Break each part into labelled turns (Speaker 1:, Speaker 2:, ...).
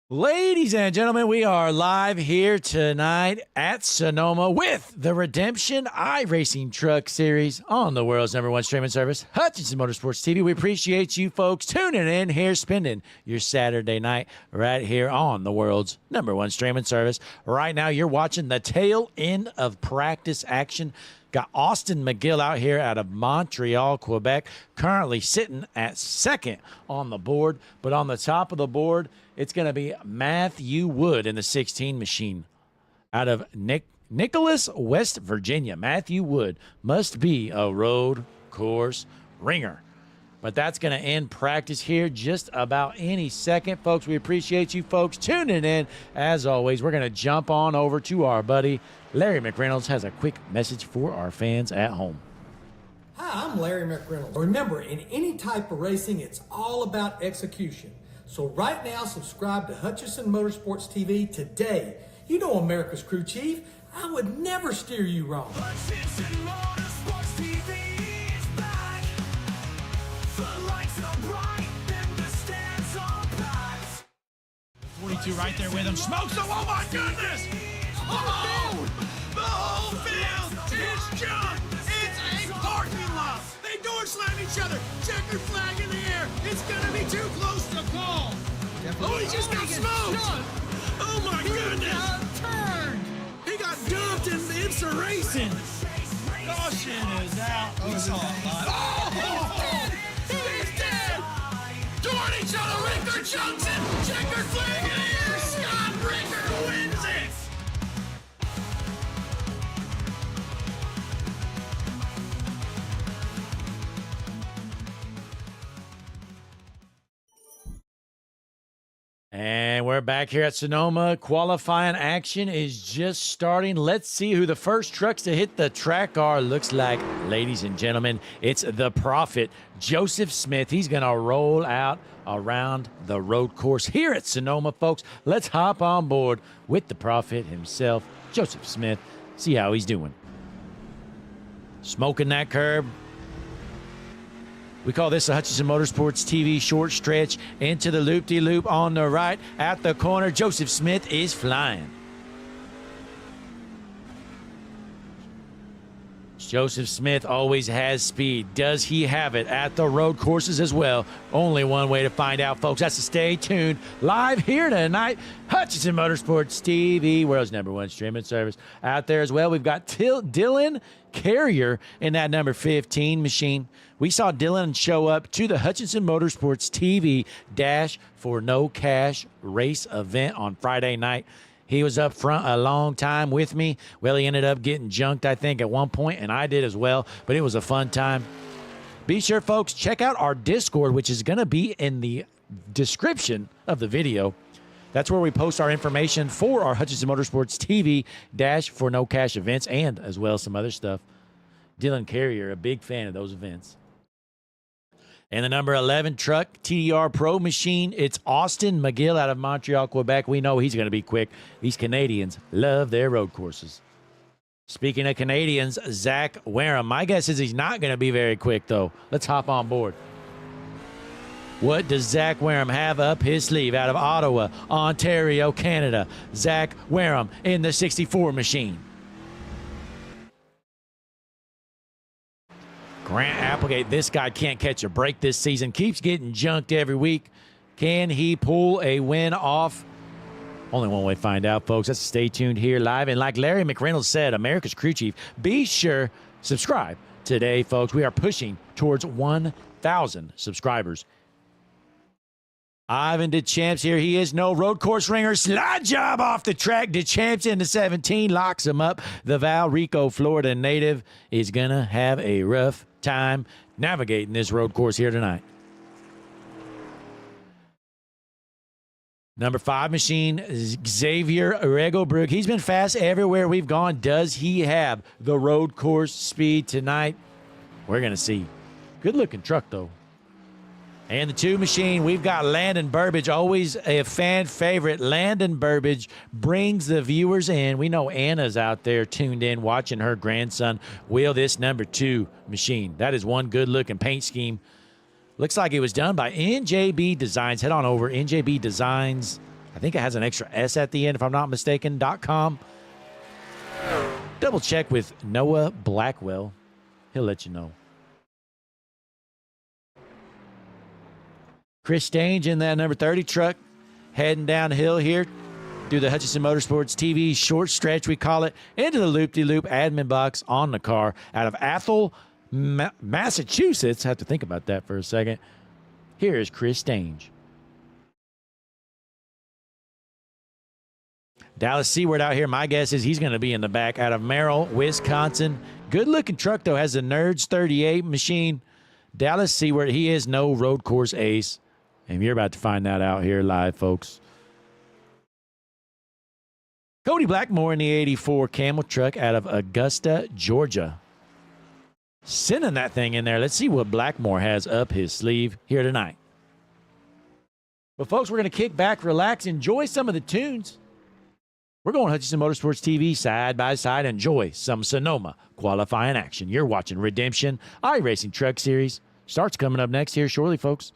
Speaker 1: Ladies and gentlemen, we are live here tonight at Sonoma with the Redemption iRacing Truck Series on the world's #1 streaming service, Hutchinson Motorsports TV. We appreciate you folks tuning in here, spending your Saturday night right here on the world's #1 streaming service. Right now, you're watching the tail end of practice action. Got Austin McGill out here out of Montreal, Quebec, currently sitting at second on the board. But on the top of the board, it's going to be Matthew Wood in the 16 machine out of Nicholas, West Virginia. Matthew Wood must be a road course ringer. But that's going to end practice here just about any second. Folks, we appreciate you folks tuning in. As always, we're going to jump on over to our buddy Larry McReynolds has a quick message for our fans at home.
Speaker 2: Hi, I'm Larry McReynolds. Remember, in any type of racing, it's all about execution. So right now, subscribe to Hutchinson Motorsports TV today. You know America's crew chief. I would never steer you wrong.
Speaker 3: Hutchinson Motorsports TV is back. The lights are bright and the stands are packed.
Speaker 4: 42 right there with him. Smokes him. Oh my goodness! Oh! The whole field is junk. It's a parking lot. They door slam each other. Checker flag in the air. It's gonna be too close to call. Oh, he just got smoked. Oh my goodness! Turn. He got dumped in IMSA racing. Caution is out. Oh! He's dead. Toward each other. Richter jumps in. Checker flag in the air. Scott Richter wins it.
Speaker 1: And we're back here at Sonoma. Qualifying action is just starting. Let's see who the first trucks to hit the track are. Looks like, ladies and gentlemen, it's the Prophet, Joseph Smith. He's going to roll out around the road course here at Sonoma, folks. Let's hop on board with the Prophet himself, Joseph Smith. See how he's doing. Smoking that curb. We call this a Hutchinson Motorsports TV short stretch into the loop-de-loop on the right. At the corner, Joseph Smith is flying. Joseph Smith always has speed. Does he have it at the road courses as well? Only one way to find out, folks. That's to stay tuned. Live here tonight, Hutchinson Motorsports TV, world's #1 streaming service. Out there as well, we've got Dylan Carrier in that number 15 machine. We saw Dylan show up to the Hutchinson Motorsports TV Dash for No Cash race event on Friday night. He was up front a long time with me. Well, he ended up getting junked, I think, at one point, and I did as well, but it was a fun time. Be sure, folks, check out our Discord, which is going to be in the description of the video. That's where we post our information for our Hutchinson Motorsports TV Dash for No Cash events and as well as some other stuff. Dylan Carrier, a big fan of those events. And the number 11 truck, TDR Pro machine, it's Austin McGill out of Montreal, Quebec. We know he's going to be quick. These Canadians love their road courses. Speaking of Canadians, Zach Wareham. My guess is he's not going to be very quick, though. Let's hop on board. What does Zach Wareham have up his sleeve out of Ottawa, Ontario, Canada? Zach Wareham in the 64 machine. Grant Applegate, this guy can't catch a break this season. Keeps getting junked every week. Can he pull a win off? Only one way to find out, folks. Let's stay tuned here live. And like Larry McReynolds said, America's crew chief, be sure subscribe today, folks. We are pushing towards 1,000 subscribers. Ivan DeChamps here. He is no road course ringer. Slide job off the track. DeChamps into 17. Locks him up. The Valrico, Florida native is going to have a rough time navigating this road course here tonight. Number 5 machine, Xavier Regelbrook. He's been fast everywhere we've gone. Does he have the road course speed tonight? We're going to see. Good-looking truck, though. And the 2 machine, we've got Landon Burbage, always a fan favorite. Landon Burbage brings the viewers in. We know Anna's out there tuned in watching her grandson wheel this number 2 machine. That is one good-looking paint scheme. Looks like it was done by NJB Designs. Head on over, NJB Designs. I think it has an extra S at the end, if I'm not mistaken, .com. Double check with Noah Blackwell. He'll let you know. Chris Stange in that number 30 truck, heading downhill here through the Hutchinson Motorsports TV short stretch, we call it, into the loop-de-loop admin box on the car out of Athol, Massachusetts. Have to think about that for a second. Here is Chris Stange. Dallas Seward out here. My guess is he's going to be in the back out of Merrill, Wisconsin. Good-looking truck, though. Has a Nerds 38 machine. Dallas Seward, he is no road course ace. And you're about to find that out here live, folks. Cody Blackmore in the 84 Camel truck out of Augusta, Georgia. Sending that thing in there. Let's see what Blackmore has up his sleeve here tonight. But, folks, we're going to kick back, relax, enjoy some of the tunes. We're going Hutchinson Motorsports TV side by side. Enjoy some Sonoma qualifying action. You're watching Redemption iRacing Truck Series. Starts coming up next here shortly, folks.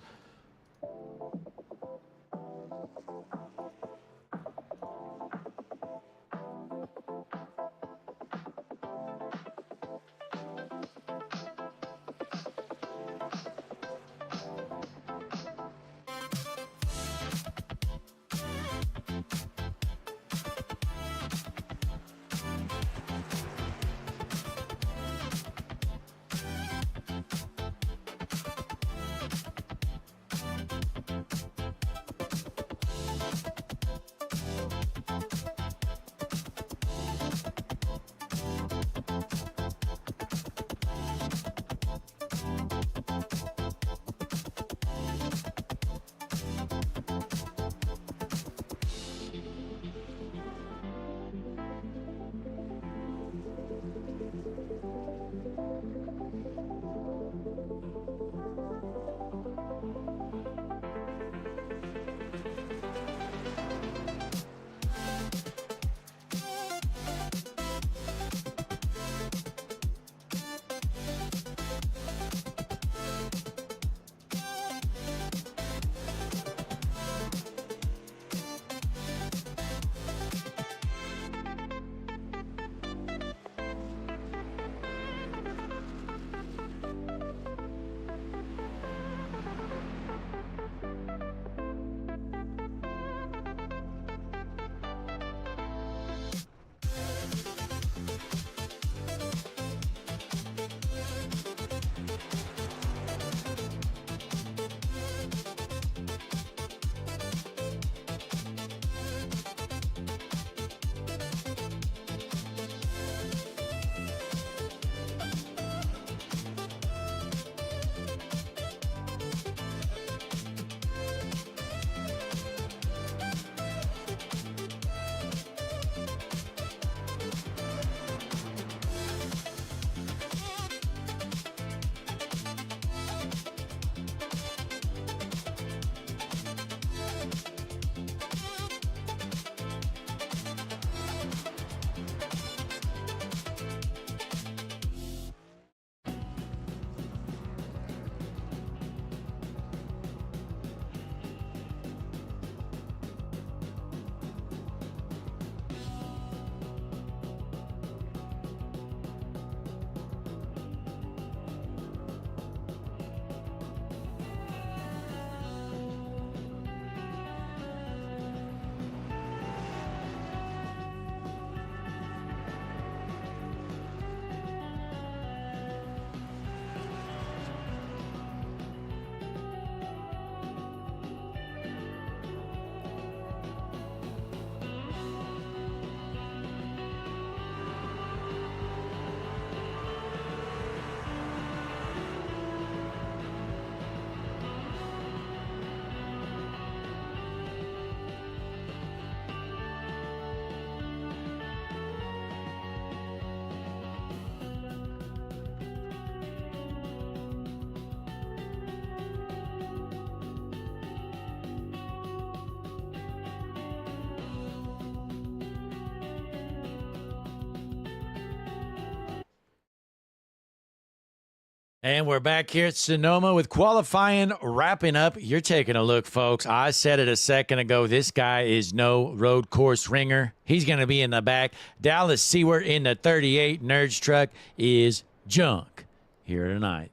Speaker 1: And we're back here at Sonoma with qualifying wrapping up. You're taking a look, folks. I said it a second ago. This guy is no road course ringer. He's going to be in the back. Dallas Seward in the 38 Nerds truck is junk here tonight.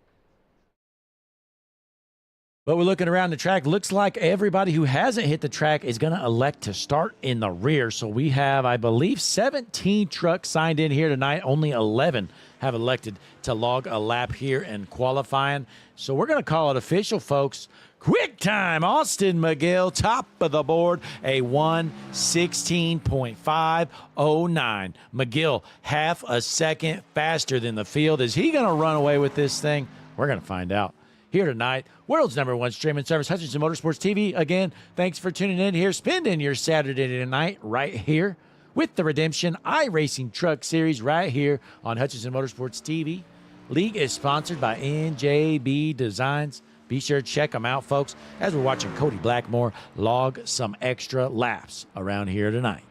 Speaker 1: But we're looking around the track. Looks like everybody who hasn't hit the track is going to elect to start in the rear. So we have, I believe, 17 trucks signed in here tonight. Only 11 have elected to log a lap here in qualifying. So we're going to call it official, folks. Quick time, Austin McGill, top of the board, a 1:16.509. McGill, half a second faster than the field. Is he going to run away with this thing? We're going to find out here tonight. World's #1 streaming service, Hutchinson Motorsports TV. Again, thanks for tuning in here, spending your Saturday night right here with the Redemption iRacing Truck Series right here on Hutchinson Motorsports TV. League is sponsored by NJB Designs. Be sure to check them out, folks, as we're watching Cody Blackmore log some extra laps around here tonight.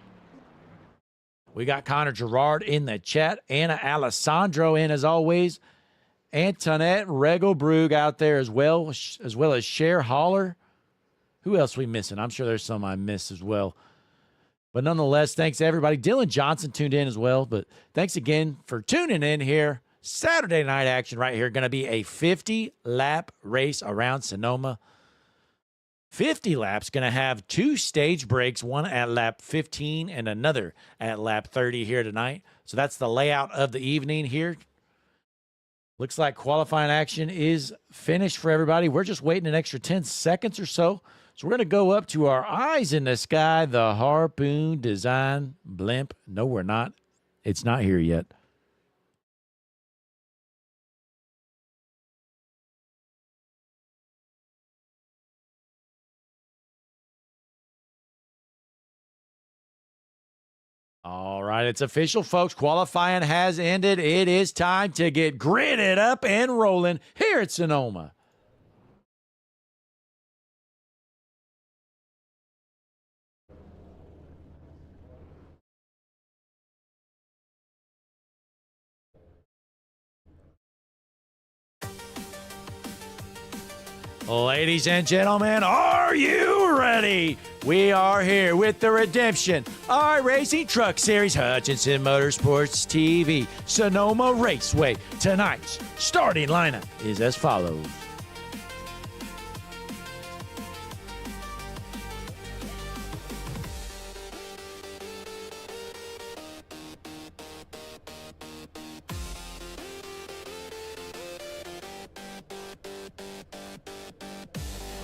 Speaker 1: We got Connor Gerard in the chat, Anna Alessandro in as always, Antoinette Regelbrug out there as well as Cher Holler. Who else we missing? I'm sure there's some I missed as well. But nonetheless, thanks to everybody. Dylan Johnson tuned in as well. But thanks again for tuning in here. Saturday night action right here. Going to be a 50-lap race around Sonoma. 50 laps. Going to have 2 stage breaks, one at lap 15 and another at lap 30 here tonight. So that's the layout of the evening here. Looks like qualifying action is finished for everybody. We're just waiting an extra 10 seconds or so. So we're going to go up to our eyes in the sky, the Harpoon Design blimp. No, we're not. It's not here yet. All right, it's official, folks. Qualifying has ended. It is time to get gridded up and rolling here at Sonoma. Ladies and gentlemen, are you ready? We are here with the Redemption iRacing Truck Series, Hutchinson Motorsports TV, Sonoma Raceway. Tonight's starting lineup is as follows.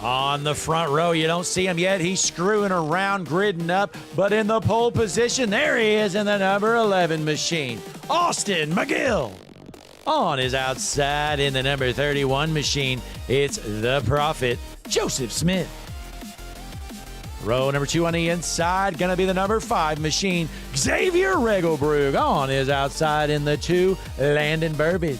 Speaker 1: On the front row, you don't see him yet. He's screwing around, gridding up, but in the pole position, there he is in the number 11 machine, Austin McGill. On his outside in the number 31 machine, it's the Prophet, Joseph Smith. Row number 2 on the inside, gonna be the number 5 machine, Xavier Regelbrug. On his outside in the 2, Landon Burbage.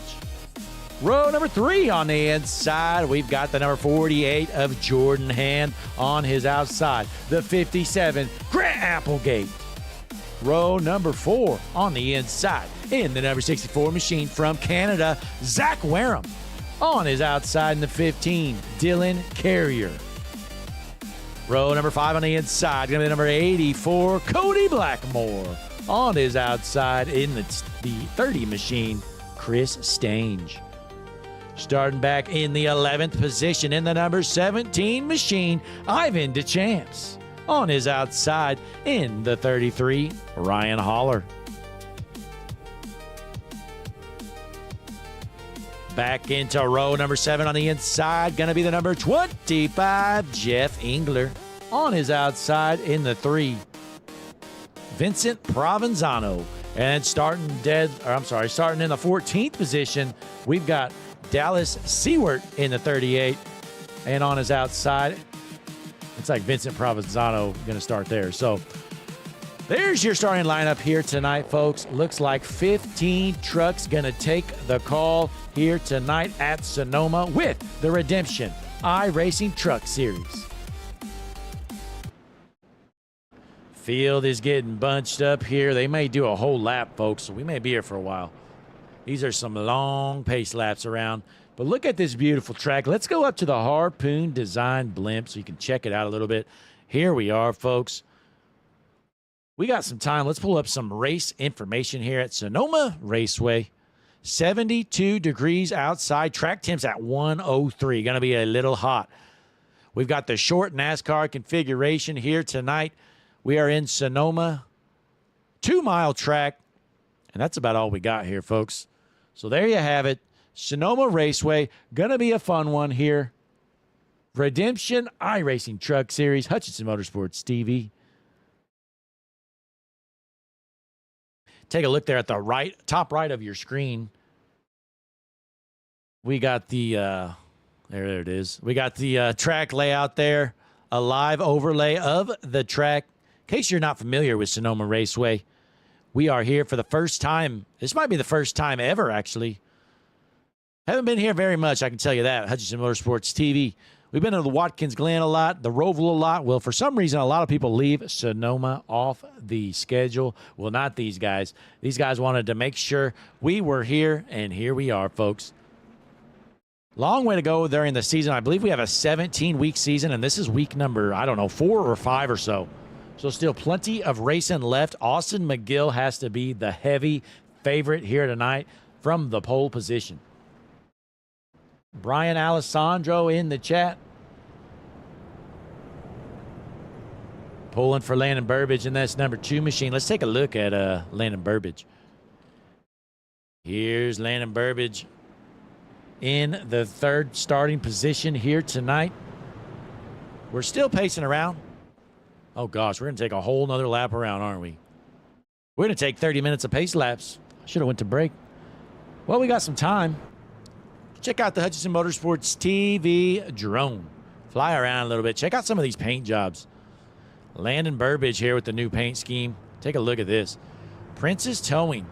Speaker 1: Row number 3 on the inside, we've got the number 48 of Jordan Hand. On his outside, the 57, Grant Applegate. Row number 4 on the inside, in the number 64 machine from Canada, Zach Wareham. On his outside in the 15, Dylan Carrier. Row number 5 on the inside, going to be the number 84, Cody Blackmore. On his outside in the 30 machine, Chris Stange. Starting back in the 11th position in the number 17 machine, Ivan DeChamps. On his outside in the 33, Ryan Holler. Back into row number 7 on the inside, going to be the number 25, Jeff Engler. On his outside in the 3, Vincent Provenzano. And starting in the 14th position, we've got Dallas Seward in the 38, and on his outside, it's like Vincent Provenzano going to start there. So there's your starting lineup here tonight, folks. Looks like 15 trucks going to take the call here tonight at Sonoma with the Redemption iRacing Truck Series. Field is getting bunched up here. They may do a whole lap, folks, so we may be here for a while. These are some long pace laps around But look at this beautiful track. Let's go up to the Harpoon Design blimp so you can check it out a little bit. Here we are, folks. We got some time. Let's pull up some race information here at Sonoma Raceway. 72 degrees outside. Track temps at 103. Going to be a little hot. We've got the short NASCAR configuration here tonight. We are in Sonoma. 2-mile track. And that's about all we got here, folks. So there you have it. Sonoma Raceway. Going to be a fun one here. Redemption iRacing Truck Series. Hutchinson Motorsports TV. Take a look there at the top right of your screen. We got the, there it is. We got the track layout there, a live overlay of the track. In case you're not familiar with Sonoma Raceway, we are here for the first time. This might be the first time ever, actually. Haven't been here very much, I can tell you that. Hutchinson Motorsports TV. We've been to the Watkins Glen a lot, the Roval a lot. Well, for some reason, a lot of people leave Sonoma off the schedule. Well, not these guys. These guys wanted to make sure we were here, and here we are, folks. Long way to go during the season. I believe we have a 17-week season, and this is week number, I don't know, 4 or 5 or so. So still plenty of racing left. Austin McGill has to be the heavy favorite here tonight from the pole position. Brian Alessandro in the chat. Pulling for Landon Burbage in this number 2 machine. Let's take a look at Landon Burbage. Here's Landon Burbage in the 3rd starting position here tonight. We're still pacing around. Oh, gosh, we're going to take a whole nother lap around, aren't we? We're going to take 30 minutes of pace laps. I should have went to break. Well, we got some time. Check out the Hutchinson Motorsports TV drone. Fly around a little bit. Check out some of these paint jobs. Landon Burbage here with the new paint scheme. Take a look at this. Princess Towing.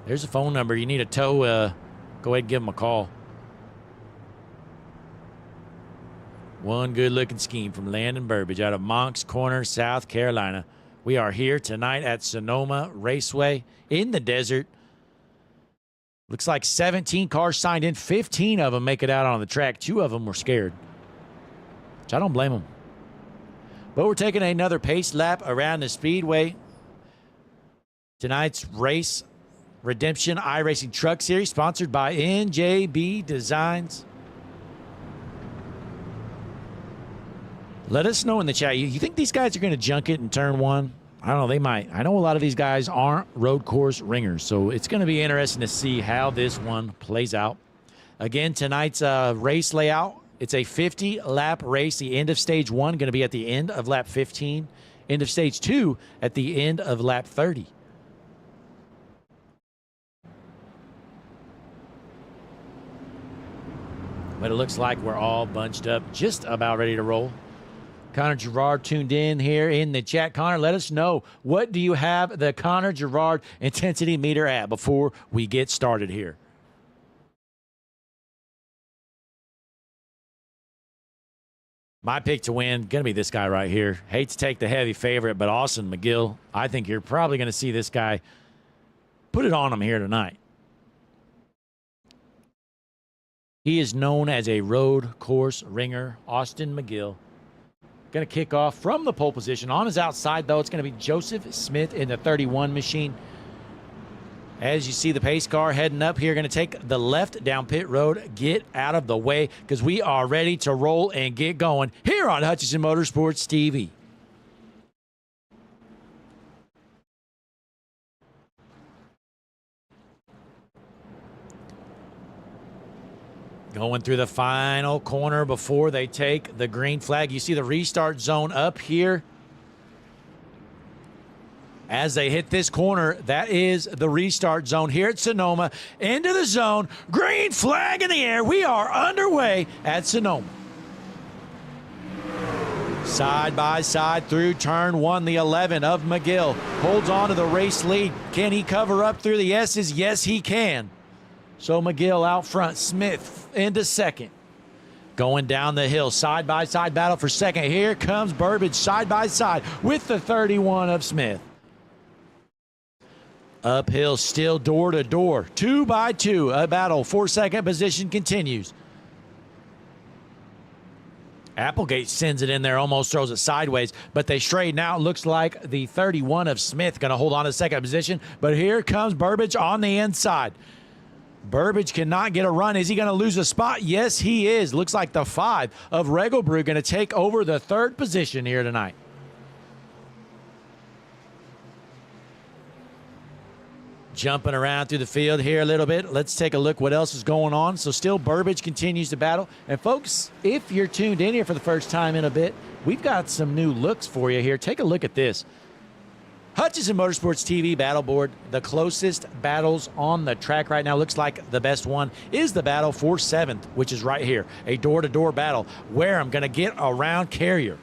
Speaker 1: There's a phone number. You need a tow, go ahead and give them a call. One good-looking scheme from Landon Burbage out of Moncks Corner, South Carolina. We are here tonight at Sonoma Raceway in the desert. Looks like 17 cars signed in. 15 of them make it out on the track. 2 of them were scared, which I don't blame them. But we're taking another pace lap around the speedway. Tonight's race, Redemption iRacing Truck Series, sponsored by NJB Designs. Let us know in the chat. You think these guys are going to junk it in turn 1? I don't know. They might. I know a lot of these guys aren't road course ringers, so it's going to be interesting to see how this one plays out. Again, tonight's race layout, it's a 50-lap race. The end of stage 1 going to be at the end of lap 15. End of stage 2 at the end of lap 30. But it looks like we're all bunched up, just about ready to roll. Connor Gerard tuned in here in the chat. Connor, let us know, what do you have the Connor Gerard intensity meter at before we get started here? My pick to win, going to be this guy right here. Hate to take the heavy favorite, but Austin McGill, I think you're probably going to see this guy put it on him here tonight. He is known as a road course ringer, Austin McGill. Going to kick off from the pole position. On his outside, though, it's going to be Joseph Smith in the 31 machine. As you see the pace car heading up here, going to take the left down pit road. Get out of the way because we are ready to roll and get going here on Hutchinson Motorsports TV. Going through the final corner before they take the green flag. You see the restart zone up here. As they hit this corner, that is the restart zone here at Sonoma. Into the zone. Green flag in the air. We are underway at Sonoma. Side by side through turn 1, the 11 of McGill. Holds on to the race lead. Can he cover up through the S's? Yes, he can. So McGill out front, Smith into second. Going down the hill, side-by-side battle for second. Here comes Burbage side-by-side with the 31 of Smith. Uphill, still door-to-door. 2 by 2, a battle for second position continues. Applegate sends it in there, almost throws it sideways, but they straighten out. Looks like the 31 of Smith going to hold on to second position, but here comes Burbage on the inside. Burbage cannot get a run. Is he going to lose a spot? Yes, he is. Looks like the 5 of Regelbrug going to take over the 3rd position here tonight. Jumping around through the field here a little bit. Let's take a look what else is going on. So still Burbage continues to battle. And folks, if you're tuned in here for the first time in a bit, we've got some new looks for you here. Take a look at this. Hutchison Motorsports TV battle board. The closest battles on the track right now. Looks like the best one is the battle for 7th, which is right here. A door-to-door battle where I'm going to get around Carrier.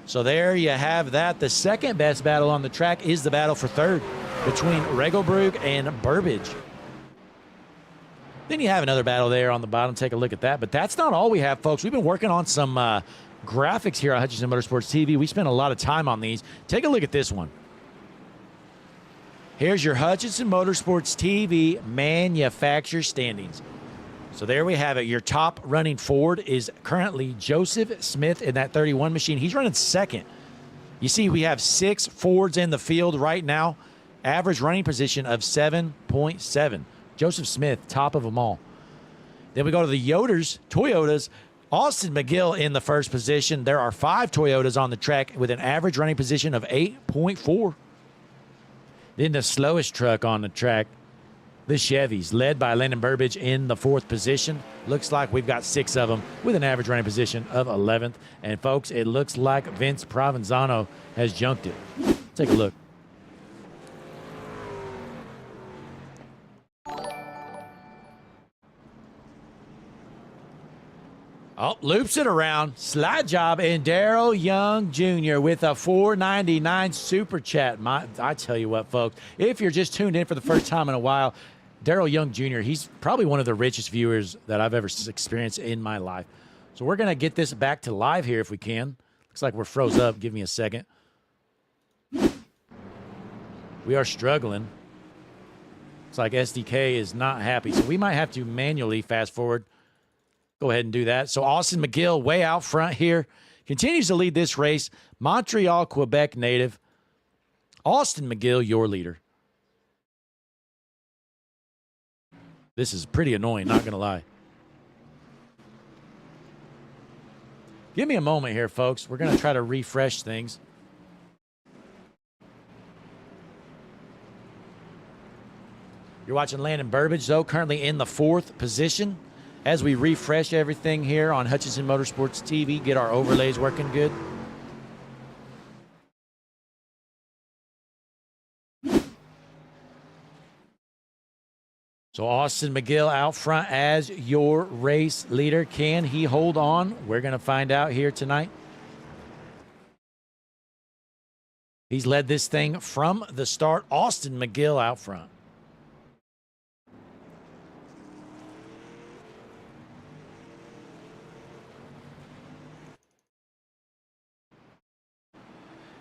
Speaker 1: So there you have that. The second best battle on the track is the battle for 3rd between Regelbrug and Burbage. Then you have another battle there on the bottom. Take a look at that. But that's not all we have, folks. We've been working on some graphics here at Hutchison Motorsports TV. We spent a lot of time on these. Take a look at this one. Here's your Hutchison Motorsports TV manufacturer standings. So there we have it. Your top running Ford is currently Joseph Smith in that 31 machine. He's running 2nd. You see we have 6 Fords in the field right now. Average running position of 7.7. Joseph Smith, top of them all. Then we go to the Toyotas. Austin McGill in the 1st position. There are 5 Toyotas on the track with an average running position of 8.4. Then the slowest truck on the track, the Chevys, led by Landon Burbage in the 4th position. Looks like we've got 6 of them with an average running position of 11th. And folks, it looks like Vince Provenzano has junked it. Take a look. Oh, loops it around. Slide job, and Darrell Young Jr. with a $4.99 super chat. I tell you what, folks, if you're just tuned in for the first time in a while, Darrell Young Jr., he's probably one of the richest viewers that I've ever experienced in my life. So we're going to get this back to live here if we can. Looks like we're froze up. Give me a second. We are struggling. Looks like SDK is not happy, so we might have to manually fast forward. Go ahead and do that. So Austin McGill way out front here. Continues to lead this race. Montreal, Quebec native. Austin McGill, your leader. This is pretty annoying, not going to lie. Give me a moment here, folks. We're going to try to refresh things. You're watching Landon Burbage, though, currently in the 4th position. As we refresh everything here on Hutchison Motorsports TV, get our overlays working good. So Austin McGill out front as your race leader. Can he hold on? We're going to find out here tonight. He's led this thing from the start. Austin McGill out front.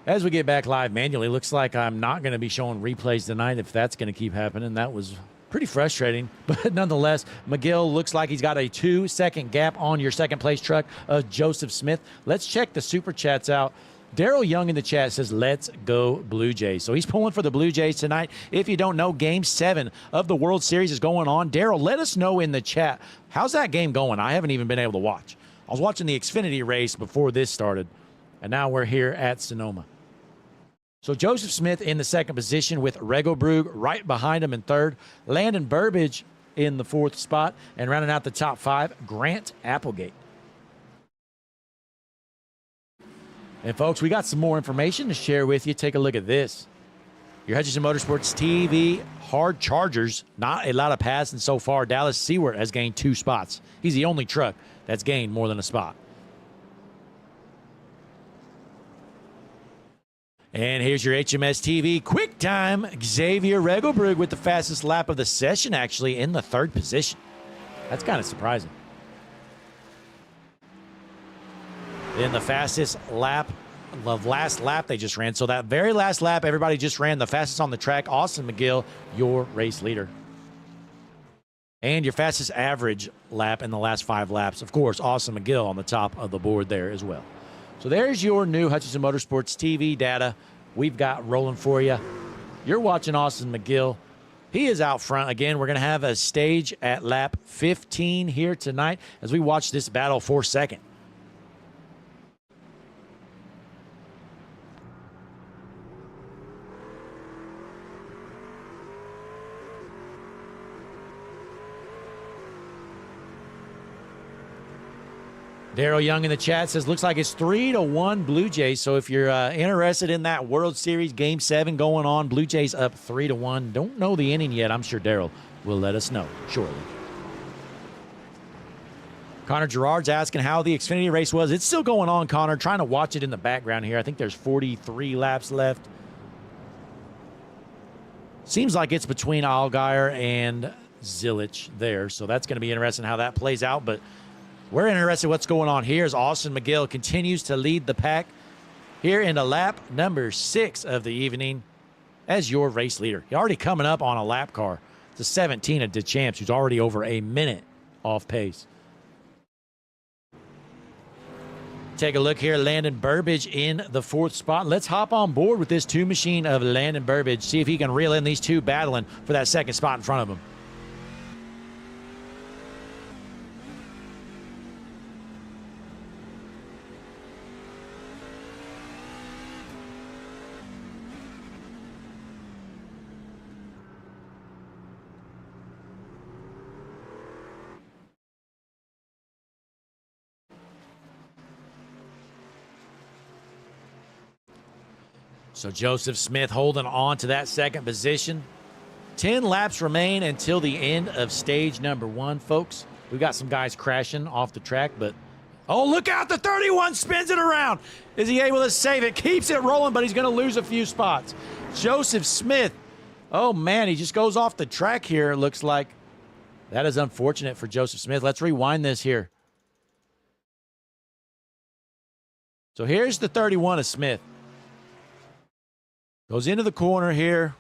Speaker 1: As we get back live manually, looks like I'm not going to be showing replays tonight if that's going to keep happening. That was pretty frustrating. But nonetheless, McGill looks like he's got a 2-second gap on your 2nd place truck of Joseph Smith. Let's check the super chats out. Darrell Young in the chat says, let's go Blue Jays. So he's pulling for the Blue Jays tonight. If you don't know, Game 7 of the World Series is going on. Darrell, let us know in the chat. How's that game going? I haven't even been able to watch. I was watching the Xfinity race before this started, and now we're here at Sonoma. So Joseph Smith in the 2nd position with Regelbrug right behind him in 3rd. Landon Burbage in the 4th spot. And rounding out the top 5, Grant Applegate. And folks, we got some more information to share with you. Take a look at this. Your Hutchison Motorsports TV hard chargers. Not a lot of passing so far. Dallas Seward has gained 2 spots. He's the only truck that's gained more than a spot. And here's your HMS TV quick time. Xavier Regelbrug with the fastest lap of the session, actually, in the 3rd position. That's kind of surprising. In the fastest lap, the last lap they just ran. So that very last lap, everybody just ran the fastest on the track. Austin McGill, your race leader. and your fastest average lap in the last 5 laps. Of course, Austin McGill on the top of the board there as well. So there's your new Hutchinson Motorsports TV data we've got rolling for you. You're watching Austin McGill. He is out front. Again, we're going to have a stage at lap 15 here tonight as we watch this battle for second. Daryl Young in the chat says, looks like it's 3-1 Blue Jays. So if you're interested in that World Series Game 7 going on, Blue Jays up 3-1. Don't know the inning yet. I'm sure Daryl will let us know shortly. Connor Gerard's asking how the Xfinity race was. It's still going on, Connor. Trying to watch it in the background here. I think there's 43 laps left. Seems like it's between Allgaier and Zilich there. So that's going to be interesting how that plays out. But we're interested in what's going on here as Austin McGill continues to lead the pack here into lap number 6 of the evening as your race leader. You're already coming up on a lap car. It's a 17 of DeChamps, who's already over a minute off pace. Take a look here. Landon Burbage in the 4th spot. Let's hop on board with this 2 machine of Landon Burbage. See if he can reel in these 2 battling for that 2nd spot in front of him. So Joseph Smith holding on to that 2nd position. 10 laps remain until the end of stage number 1, folks. We've got some guys crashing off the track, but oh, look out, the 31 spins it around. Is he able to save it? Keeps it rolling, but he's going to lose a few spots. Joseph Smith, oh man, he just goes off the track here, it looks like. That is unfortunate for Joseph Smith. Let's rewind this here. So here's the 31 of Smith. Goes into the corner here.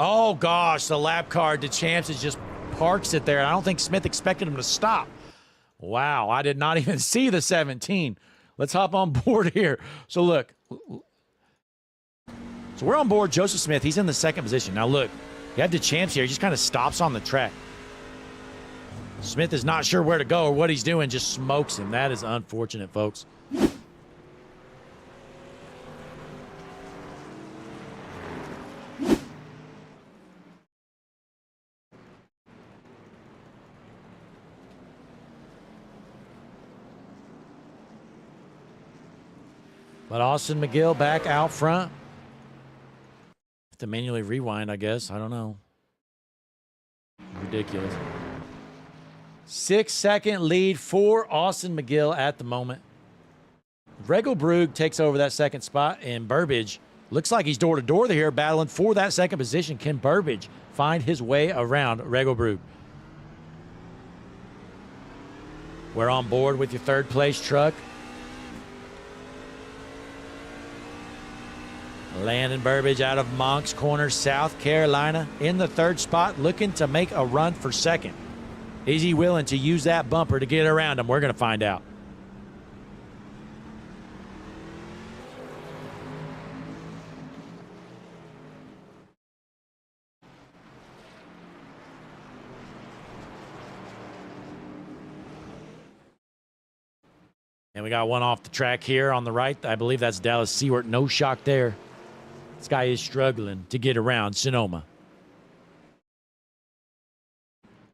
Speaker 1: Oh, gosh, the lap car, DeChamps just parks it there. I don't think Smith expected him to stop. Wow, I did not even see the 17. Let's hop on board here. So, look. So, we're on board Joseph Smith. He's in the 2nd position. Now, look, you have DeChamps here. He just kind of stops on the track. Smith is not sure where to go or what he's doing, just smokes him. That is unfortunate, folks. But Austin McGill back out front. Have to manually rewind, I guess. I don't know. Ridiculous. 6-second lead for Austin McGill at the moment. Regelbrug takes over that 2nd spot, and Burbage looks like he's door-to-door here battling for that 2nd position. Can Burbage find his way around Regelbrug? We're on board with your 3rd place truck. Landon Burbage out of Moncks Corner, South Carolina, in the 3rd spot, looking to make a run for 2nd. Is he willing to use that bumper to get around him? We're going to find out. And we got one off the track here on the right. I believe that's Dallas Seward. No shock there. This guy is struggling to get around Sonoma.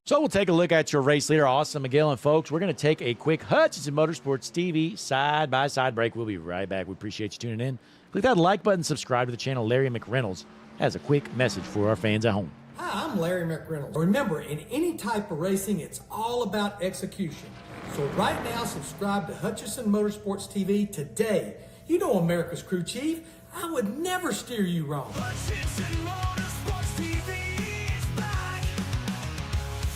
Speaker 1: So we'll take a look at your race leader, Austin McGill. And folks, we're going to take a quick Hutchinson Motorsports TV side-by-side break. We'll be right back. We appreciate you tuning in. Click that like button, subscribe to the channel. Larry McReynolds has a quick message for our fans at home.
Speaker 2: Hi, I'm Larry McReynolds. Remember, in any type of racing, it's all about execution. So right now, subscribe to Hutchinson Motorsports TV today. You know America's crew chief. I would never steer you wrong.
Speaker 3: Hutchinson Motorsports TV is back.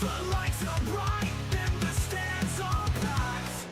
Speaker 3: The lights are bright and the stands are packed.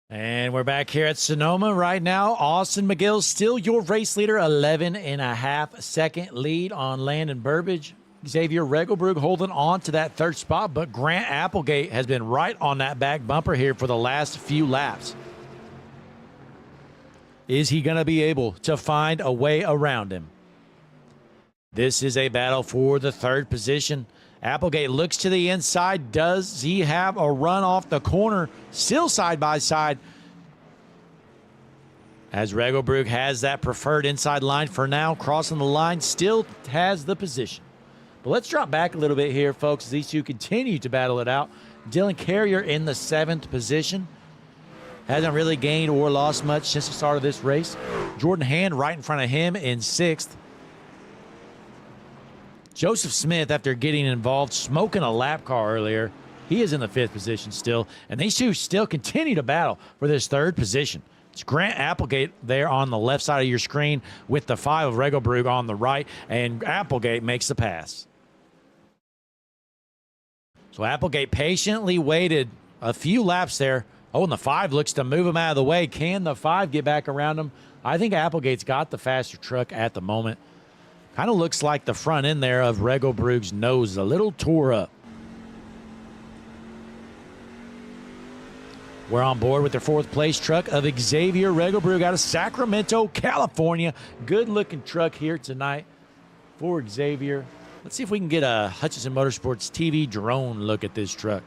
Speaker 1: And we're back here at Sonoma right now. Austin McGill still your race leader, 11.5-second lead on Landon Burbage. Xavier Regelbrug holding on to that third spot, but Grant Applegate has been right on that back bumper here for the last few laps. Is he going to be able to find a way around him? This is a battle for the third position. Applegate looks to the inside. Does he have a run off the corner? Still side by side. As Regelbrug has that preferred inside line for now. Crossing the line, still has the position. But let's drop back a little bit here, folks, as these two continue to battle it out. Dylan Carrier in the 7th position. Hasn't really gained or lost much since the start of this race. Jordan Hand right in front of him in 6th. Joseph Smith, after getting involved, smoking a lap car earlier, he is in the 5th position still. And these two still continue to battle for this 3rd position. It's Grant Applegate there on the left side of your screen with the 5 of Regelbrug on the right, and Applegate makes the pass. So Applegate patiently waited a few laps there. Oh, and the 5 looks to move him out of the way. Can the 5 get back around him? I think Applegate's got the faster truck at the moment. Kind of looks like the front end there of Regelbrug's nose is a little tore up. We're on board with their 4th place truck of Xavier Regelbrug out of Sacramento, California. Good looking truck here tonight for Xavier. Let's see if we can get a Hutchinson Motorsports TV drone look at this truck.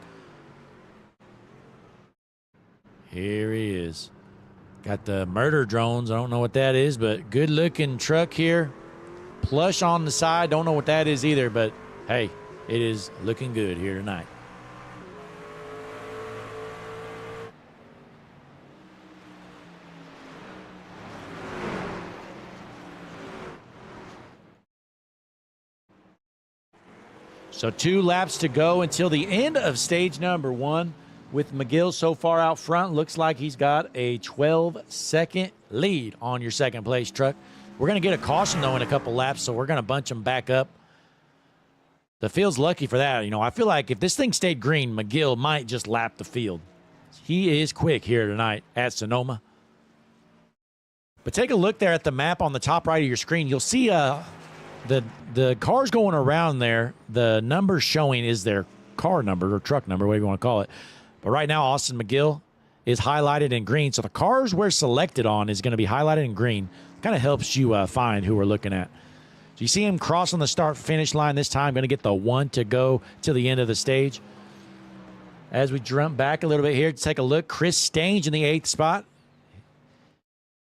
Speaker 1: Here he is. Got the murder drones. I don't know what that is, but good looking truck here. Plush on the side. Don't know what that is either, but hey, it is looking good here tonight. So 2 laps to go until the end of stage number 1. With McGill so far out front, looks like he's got a 12-second lead on your 2nd place truck. We're going to get a caution, though, in a couple laps, so we're going to bunch him back up. The field's lucky for that. You know, I feel like if this thing stayed green, McGill might just lap the field. He is quick here tonight at Sonoma. But take a look there at the map on the top right of your screen. You'll see the cars going around there. The number showing is their car number or truck number, whatever you want to call it. But right now, Austin McGill is highlighted in green. So the cars we're selected on is going to be highlighted in green. Kind of helps you find who we're looking at. So you see him crossing the start-finish line this time. Going to get the 1 to go to the end of the stage. As we jump back a little bit here to take a look, Chris Stange in the 8th spot.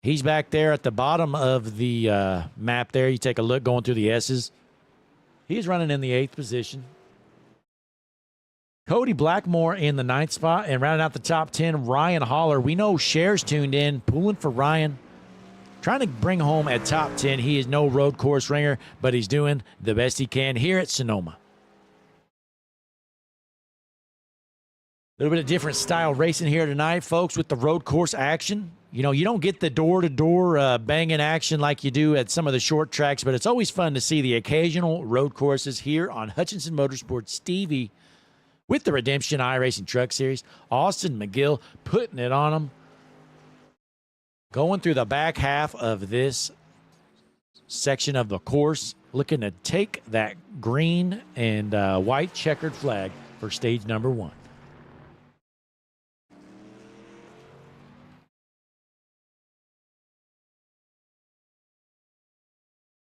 Speaker 1: He's back there at the bottom of the map there. You take a look going through the S's. He's running in the 8th position. Cody Blackmore in the 9th spot. And rounding out the top 10, Ryan Holler. We know Cher's tuned in, pulling for Ryan. Trying to bring home at top 10. He is no road course ringer, but he's doing the best he can here at Sonoma. A little bit of different style racing here tonight, folks, with the road course action. You know, you don't get the door-to-door banging action like you do at some of the short tracks, but it's always fun to see the occasional road courses here on Hutchinson Motorsports TV with the Redemption iRacing Truck Series. Austin McGill putting it on them. Going through the back half of this section of the course, looking to take that green and white checkered flag for stage number 1.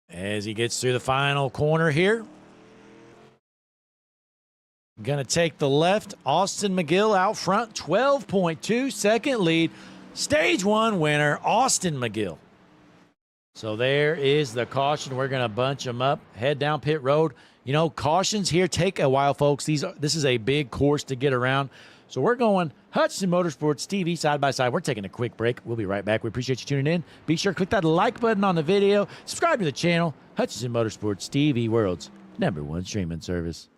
Speaker 1: As he gets through the final corner here. Going to take the left. Austin McGill out front, 12.2-second lead. Stage 1 winner, Austin McGill. So there is the caution. We're going to bunch them up, head down pit road. You know, cautions here take a while, folks. This is a big course to get around. So we're going Hutchinson Motorsports TV side by side. We're taking a quick break. We'll be right back. We appreciate you tuning in. Be sure to click that like button on the video. Subscribe to the channel. Hutchinson Motorsports TV, world's #1 streaming service.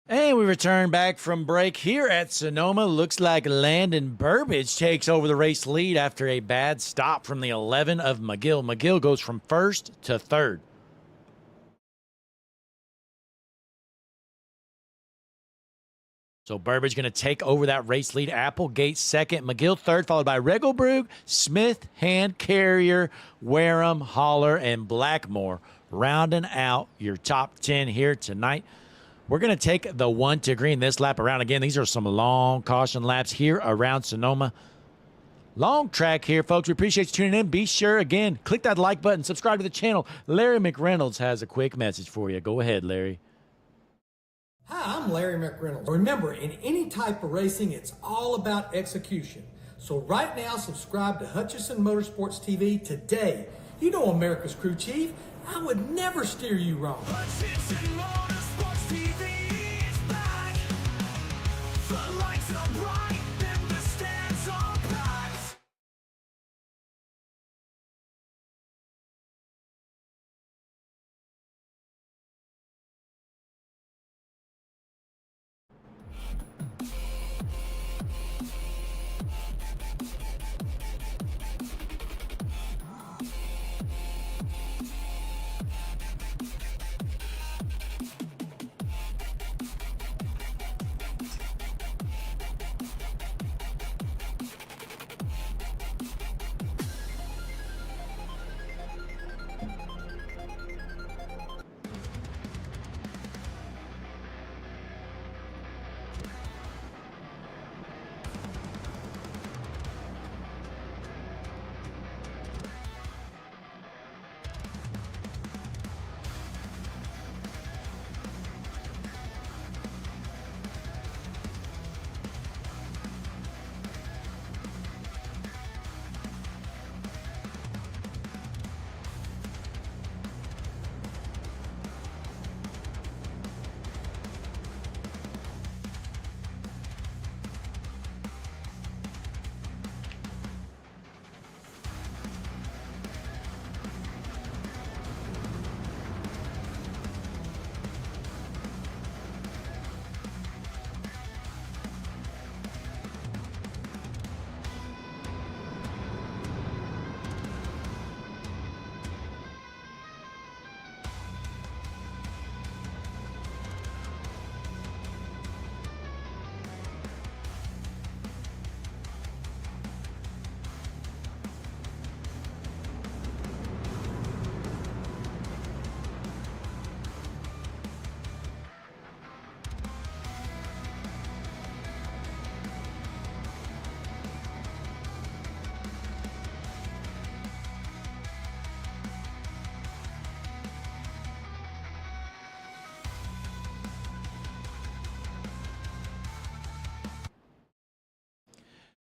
Speaker 1: And we return back from break here at Sonoma. Looks like Landon Burbage takes over the race lead after a bad stop from the 11 of McGill. McGill goes from first to third. So Burbage going to take over that race lead. Applegate second, McGill third, followed by Regelbrug, Smith, Hand Carrier, Wareham, Holler, and Blackmore, rounding out your top 10 here tonight. We're going to take the 1 to green this lap around. Again, these are some long caution laps here around Sonoma. Long track here, folks. We appreciate you tuning in. Be sure, again, click that like button, subscribe to the channel. Larry McReynolds has a quick message for you. Go ahead, Larry.
Speaker 2: Hi, I'm Larry McReynolds. Remember, in any type of racing, it's all about execution. So right now, subscribe to Hutchison Motorsports TV today. You know America's crew chief. I would never steer you wrong.
Speaker 3: Hutchison Motorsports TV is back. The lights are bright and the stands are packed.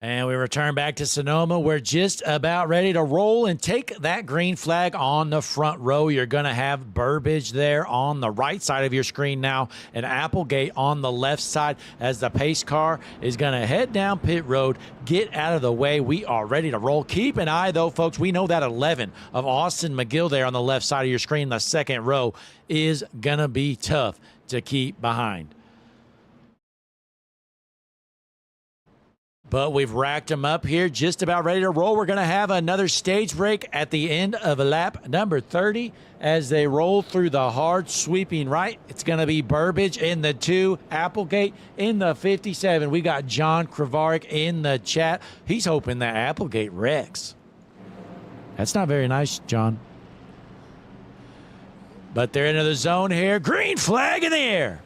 Speaker 1: And we return back to Sonoma. We're just about ready to roll and take that green flag on the front row. You're going to have Burbage there on the right side of your screen now and Applegate on the left side as the pace car is going to head down pit road, get out of the way. We are ready to roll. Keep an eye, though, folks. We know that 11 of Austin McGill there on the left side of your screen, the second row, is going to be tough to keep behind. But we've racked them up here, just about ready to roll. We're going to have another stage break at the end of lap number 30 as they roll through the hard sweeping right. It's going to be Burbage in the 2, Applegate in the 57. We got John Kravarik in the chat. He's hoping that Applegate wrecks. That's not very nice, John. But they're into the zone here. Green flag in the air.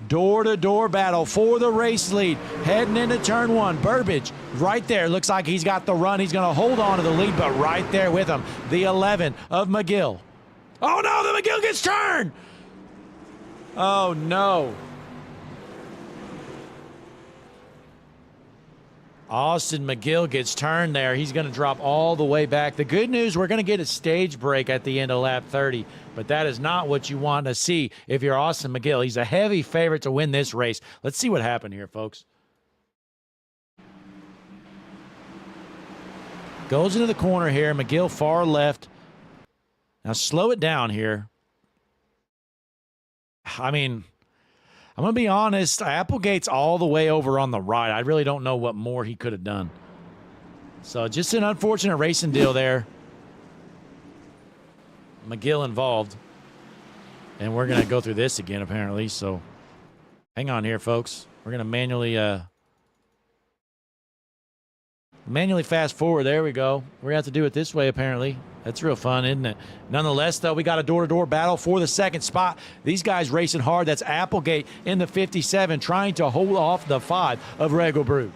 Speaker 1: Door-to-door battle for the race lead. Heading into turn 1. Burbage right there. Looks like he's got the run. He's going to hold on to the lead, but right there with him, the 11 of McGill. Oh, no, the McGill gets turned. Oh, no. Austin McGill gets turned there. He's going to drop all the way back. The good news, we're going to get a stage break at the end of lap 30, but that is not what you want to see if you're Austin McGill. He's a heavy favorite to win this race. Let's see what happened here, folks. Goes into the corner here. McGill far left. Now slow it down here. I mean, I'm going to be honest, Applegate's all the way over on the right. I really don't know what more he could have done. So just an unfortunate racing deal there. McGill involved. And we're going to go through this again, apparently. So hang on here, folks. We're going to manually fast forward. There we go. We're going to have to do it this way, apparently. That's real fun, isn't it? Nonetheless, though, we got a door-to-door battle for the second spot. These guys racing hard. That's Applegate in the 57 trying to hold off the 5 of Regalbrug.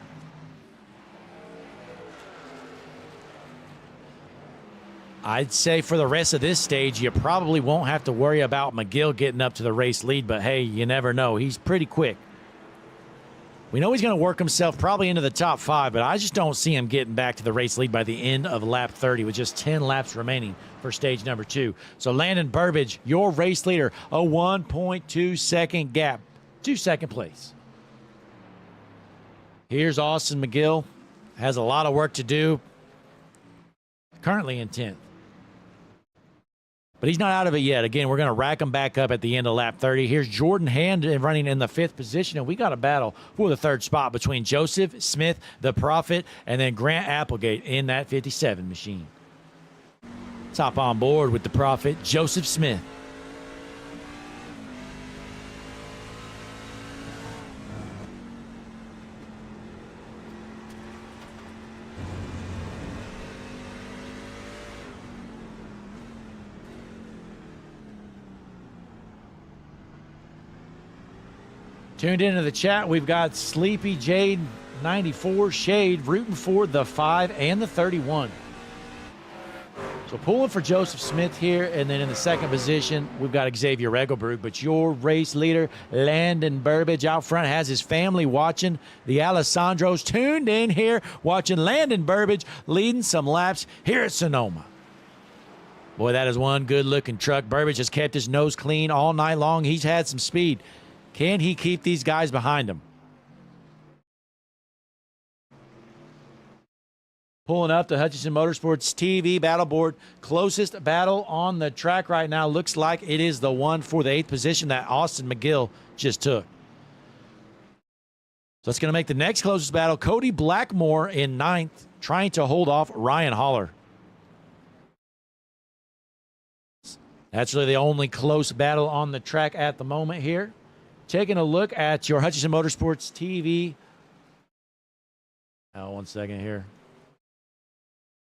Speaker 1: I'd say for the rest of this stage, you probably won't have to worry about McGill getting up to the race lead, but hey, you never know. He's pretty quick. We know he's going to work himself probably into the top 5, but I just don't see him getting back to the race lead by the end of lap 30 with just 10 laps remaining for stage number 2. So Landon Burbage, your race leader, a 1.2 second gap to second place. Here's Austin McGill. Has a lot of work to do. Currently in 10th. But he's not out of it yet. Again, we're going to rack him back up at the end of lap 30. Here's Jordan Hand running in the 5th position, and we got a battle for the 3rd spot between Joseph Smith, the Prophet, and then Grant Applegate in that 57 machine. Top on board with the Prophet, Joseph Smith. Tuned into the chat, we've got Sleepy Jade 94 Shade rooting for the 5 and the 31. So pulling for Joseph Smith here, and then in the 2nd position, we've got Xavier Regalbrug. But your race leader, Landon Burbage, out front has his family watching. The Alessandros tuned in here, watching Landon Burbage leading some laps here at Sonoma. Boy, that is one good-looking truck. Burbage has kept his nose clean all night long. He's had some speed. Can he keep these guys behind him? Pulling up to Hutchinson Motorsports TV battle board. Closest battle on the track right now looks like it is the one for the 8th position that Austin McGill just took. So it's going to make the next closest battle Cody Blackmore in 9th, trying to hold off Ryan Holler. That's really the only close battle on the track at the moment here. Taking a look at your Hutchinson Motorsports TV. Oh, 1 second here.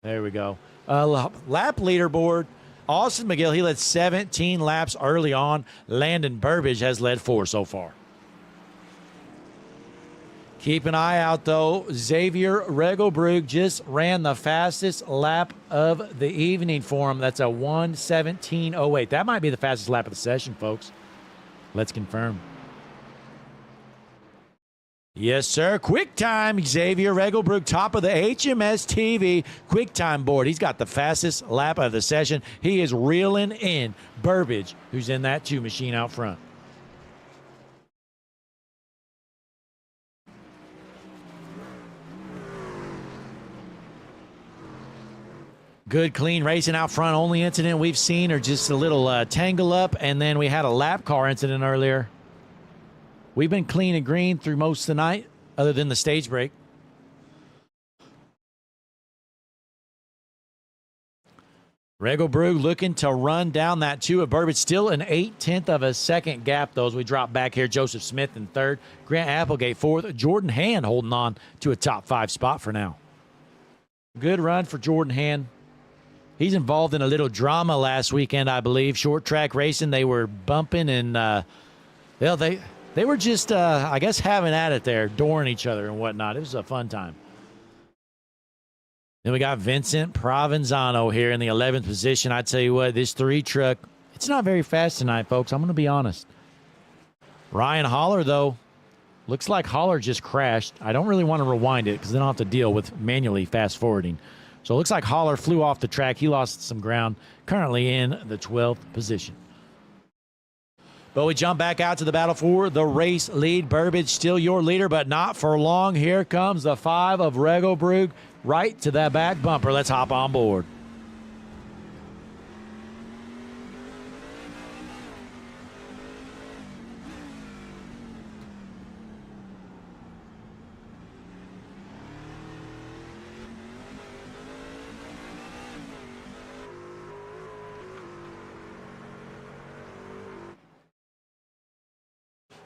Speaker 1: There we go. Lap leaderboard. Austin McGill, he led 17 laps early on. Landon Burbage has led 4 so far. Keep an eye out, though. Xavier Regalbrug just ran the fastest lap of the evening for him. That's a 1:17:08. That might be the fastest lap of the session, folks. Let's confirm. Yes, sir. Quick time. Xavier Regalbrug, top of the HMS TV quick time board. He's got the fastest lap of the session. He is reeling in Burbage, who's in that 2 machine out front. Good, clean racing out front. Only incident we've seen are just a little tangle up, and then we had a lap car incident earlier. We've been clean and green through most of the night, other than the stage break. Regalbrug looking to run down that 2 of Burbage. Still an 0.8 of a second gap, though, as we drop back here. Joseph Smith in 3rd. Grant Applegate 4th. Jordan Hand holding on to a top 5 spot for now. Good run for Jordan Hand. He's involved in a little drama last weekend, I believe. Short track racing. They were bumping and, they were just, I guess, having at it there, dooring each other and whatnot. It was a fun time. Then we got Vincent Provenzano here in the 11th position. I tell you what, this 3 truck, it's not very fast tonight, folks. I'm going to be honest. Ryan Holler, though, looks like Holler just crashed. I don't really want to rewind it because then I'll have to deal with manually fast forwarding. So it looks like Holler flew off the track. He lost some ground, currently in the 12th position. But we jump back out to the battle for the race lead. Burbage still your leader, but not for long. Here comes the 5 of Regalbrug right to that back bumper. Let's hop on board.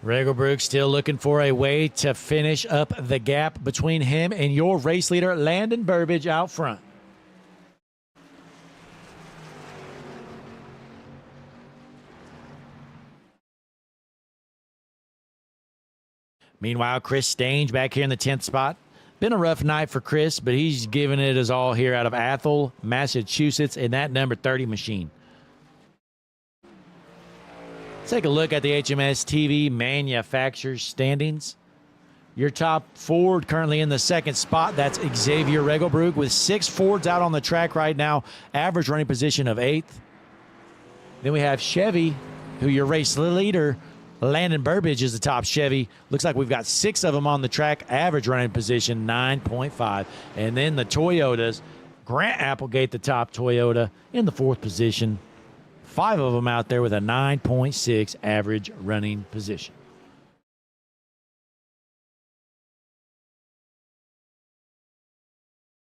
Speaker 1: Regelbrook still looking for a way to finish up the gap between him and your race leader, Landon Burbage, out front. Meanwhile, Chris Stange back here in the 10th spot. Been a rough night for Chris, but he's giving it his all here out of Athol, Massachusetts, in that number 30 machine. Let's take a look at the HMS TV manufacturers standings. Your top Ford currently in the second spot. That's Xavier Regelbrook with 6 Fords out on the track right now. Average running position of 8th. Then we have Chevy, who your race leader, Landon Burbage, is the top Chevy. Looks like we've got 6 of them on the track. Average running position 9.5. And then the Toyotas, Grant Applegate, the top Toyota, in the 4th position. 5 of them out there with a 9.6 average running position.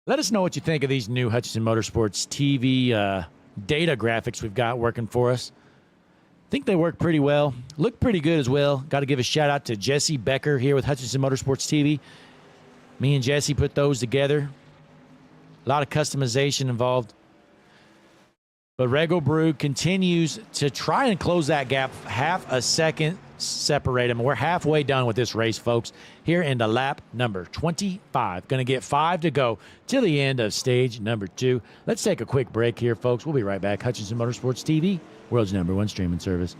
Speaker 1: Let us know what you think of these new Hutchinson Motorsports TV data graphics we've got working for us. I think they work pretty well. Look pretty good as well. Got to give a shout out to Jesse Becker here with Hutchinson Motorsports TV. Me and Jesse put those together. A lot of customization involved. But Regelbrook continues to try and close that gap. Half a second separate them. We're halfway done with this race, folks, here into lap number 25. Going to get 5 to go till the end of stage number 2. Let's take a quick break here, folks. We'll be right back. Hutchinson Motorsports TV, world's #1 streaming service.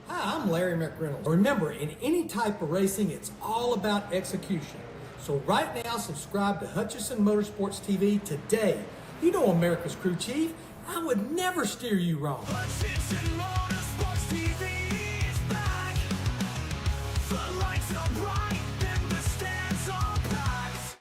Speaker 2: Hi, I'm Larry McReynolds. Remember, in any type of racing, it's all about execution. So right now, subscribe to Hutchinson Motorsports TV today. You know America's crew chief. I would never steer you wrong.
Speaker 3: Hutchinson Motorsports TV is back. The lights are bright and the stands are packed.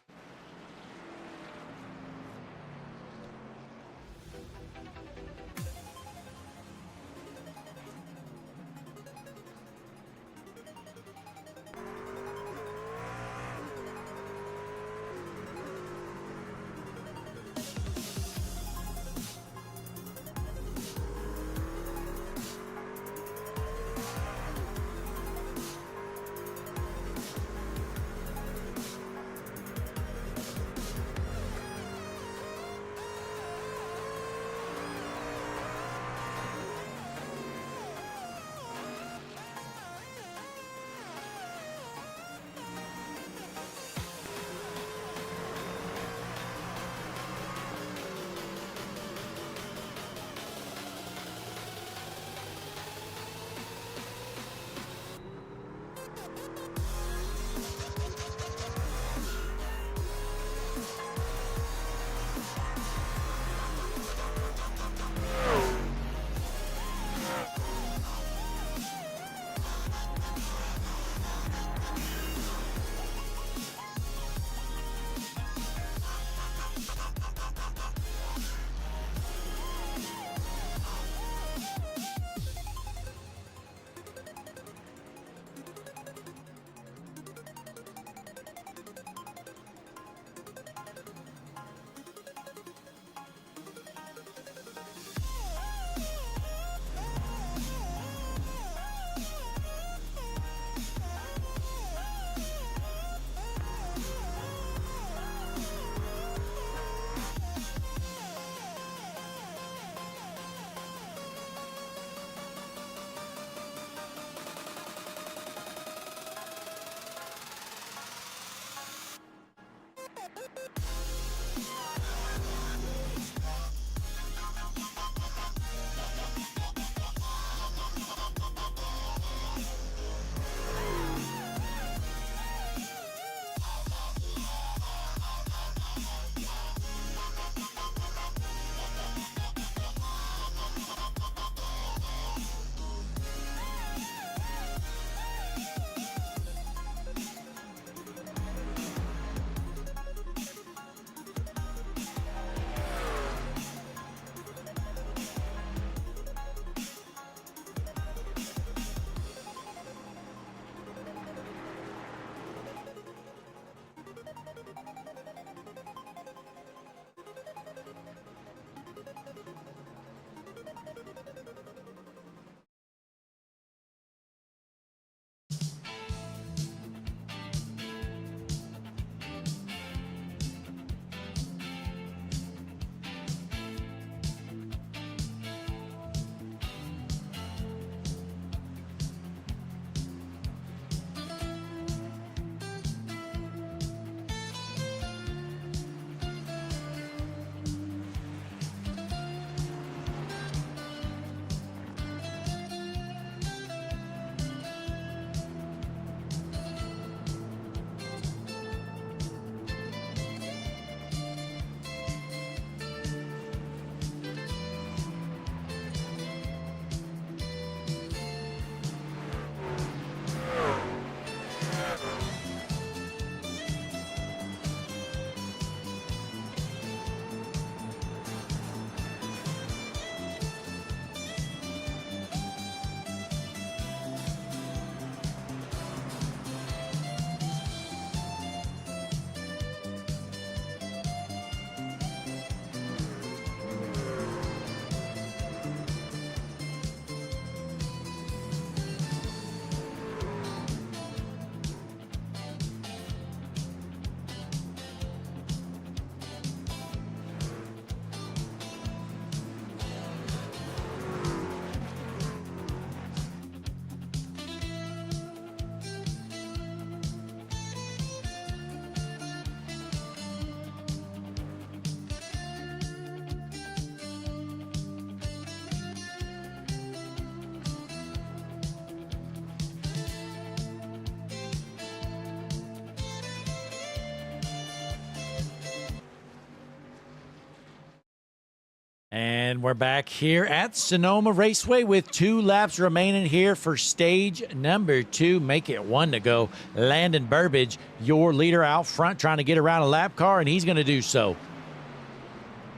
Speaker 1: And we're back here at Sonoma Raceway with 2 laps remaining here for stage number 2. Make it 1 to go. Landon Burbidge, your leader out front, trying to get around a lap car, and he's going to do so.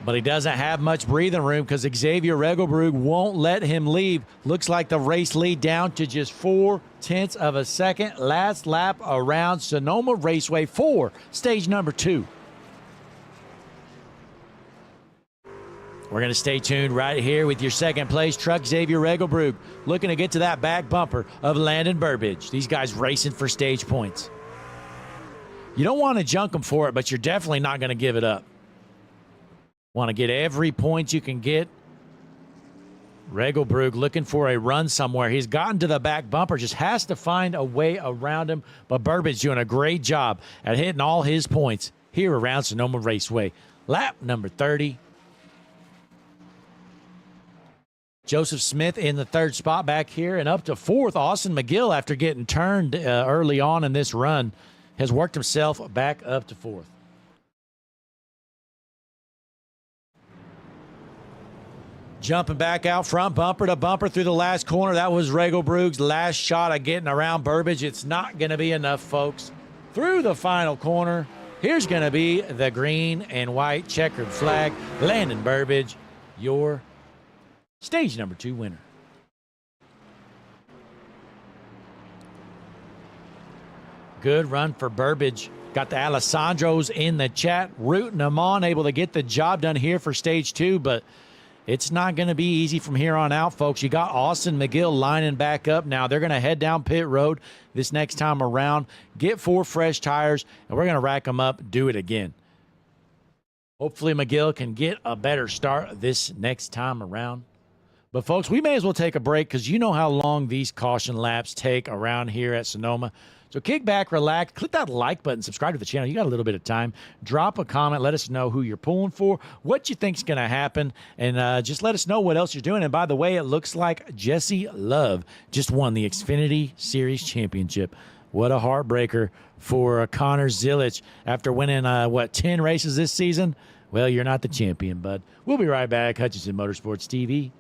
Speaker 1: But he doesn't have much breathing room because Xavier Regelbrug won't let him leave. Looks like the race lead down to just 0.4 of a second. Last lap around Sonoma Raceway for stage number 2. We're going to stay tuned right here with your second place truck, Xavier Regelbrug, looking to get to that back bumper of Landon Burbidge. These guys racing for stage points. You don't want to junk them for it, but you're definitely not going to give it up. Want to get every point you can get. Regelbrug looking for a run somewhere. He's gotten to the back bumper, just has to find a way around him. But Burbidge doing a great job at hitting all his points here around Sonoma Raceway. Lap number 30. Joseph Smith in the 3rd spot back here, and up to 4th, Austin McGill, after getting turned early on in this run, has worked himself back up to 4th. Jumping back out front, bumper to bumper through the last corner. That was Regelbrug's last shot at getting around Burbidge. It's not going to be enough, folks. Through the final corner, here's going to be the green and white checkered flag. Landon Burbidge, your stage number 2 winner. Good run for Burbidge. Got the Alessandros in the chat, rooting them on, able to get the job done here for stage 2, but it's not going to be easy from here on out, folks. You got Austin McGill lining back up now. They're going to head down pit road this next time around, get 4 fresh tires, and we're going to rack them up, do it again. Hopefully McGill can get a better start this next time around. But, folks, we may as well take a break because you know how long these caution laps take around here at Sonoma. So kick back, relax, click that like button, subscribe to the channel. You got a little bit of time. Drop a comment. Let us know who you're pulling for, what you think's going to happen, and just let us know what else you're doing. And, by the way, it looks like Jesse Love just won the Xfinity Series Championship. What a heartbreaker for Connor Zilic after winning, 10 races this season? Well, you're not the champion, bud. We'll be right back. Hutchinson Motorsports TV.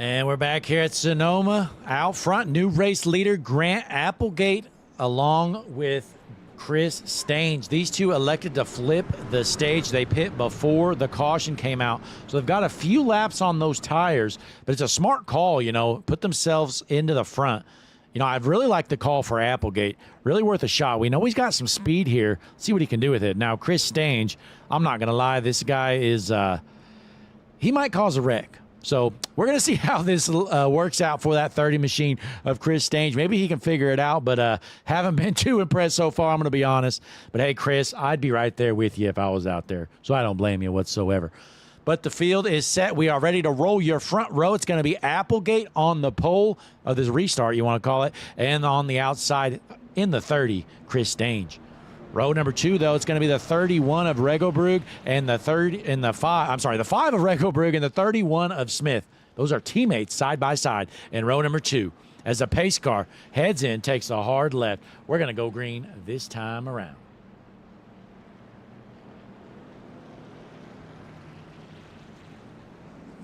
Speaker 1: And we're back here at Sonoma. Out front, new race leader Grant Applegate along with Chris Stange. These two elected to flip the stage. They pit before the caution came out. So they've got a few laps on those tires, but it's a smart call, you know, put themselves into the front. You know, I'd really like the call for Applegate. Really worth a shot. We know he's got some speed here. See what he can do with it. Now, Chris Stange, I'm not going to lie, this guy is, he might cause a wreck. So we're going to see how this works out for that 30 machine of Chris Stange. Maybe he can figure it out, but haven't been too impressed so far, I'm going to be honest. But, hey, Chris, I'd be right there with you if I was out there, so I don't blame you whatsoever. But the field is set. We are ready to roll your front row. It's going to be Applegate on the pole, or this restart you want to call it, and on the outside in the 30, Chris Stange. Row number 2, though, it's going to be the 31 of Regelbrug and the 5 of Regelbrug and the 31 of Smith. Those are teammates side by side in row number 2. As the pace car heads in, takes a hard left. We're going to go green this time around.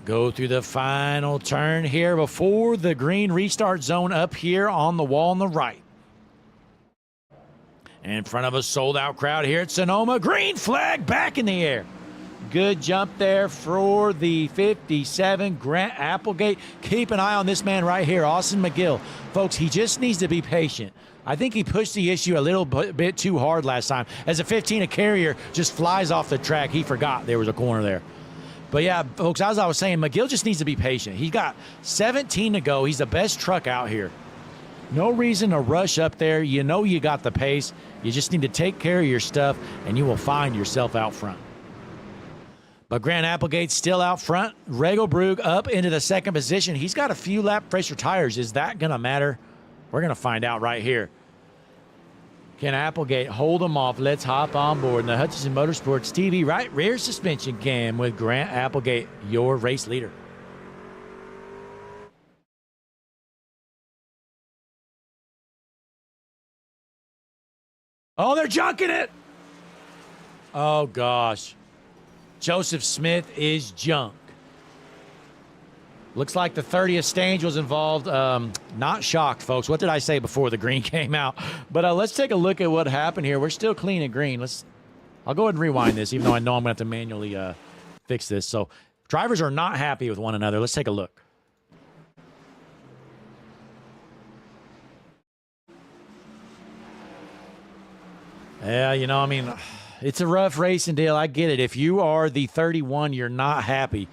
Speaker 1: Go through the final turn here before the green restart zone up here on the wall on the right. In front of a sold-out crowd here at Sonoma. Green flag back in the air. Good jump there for the 57, Grant Applegate. Keep an eye on this man right here, Austin McGill. Folks, he just needs to be patient. I think he pushed the issue a little bit too hard last time. As a 15, a carrier just flies off the track. He forgot there was a corner there. But, yeah, folks, as I was saying, McGill just needs to be patient. He's got 17 to go. He's the best truck out here. No reason to rush up there. You know you got the pace. You just need to take care of your stuff, and you will find yourself out front. But Grant Applegate's still out front. Regelbrug up into the second position. He's got a few lap pressure tires. Is that going to matter? We're going to find out right here. Can Applegate hold him off? Let's hop on board in the Hutchinson Motorsports TV right rear suspension cam with Grant Applegate, your race leader. Oh, they're junking it. Oh, gosh. Joseph Smith is junk. Looks like the 30th Stange was involved. Not shocked, folks. What did I say before the green came out? But let's take a look at what happened here. We're still clean and green. I'll go ahead and rewind this, even though I know I'm going to have to manually fix this. So drivers are not happy with one another. Let's take a look. Yeah, you know, I mean, it's a rough racing deal. I get it. If you are the 31, you're not happy.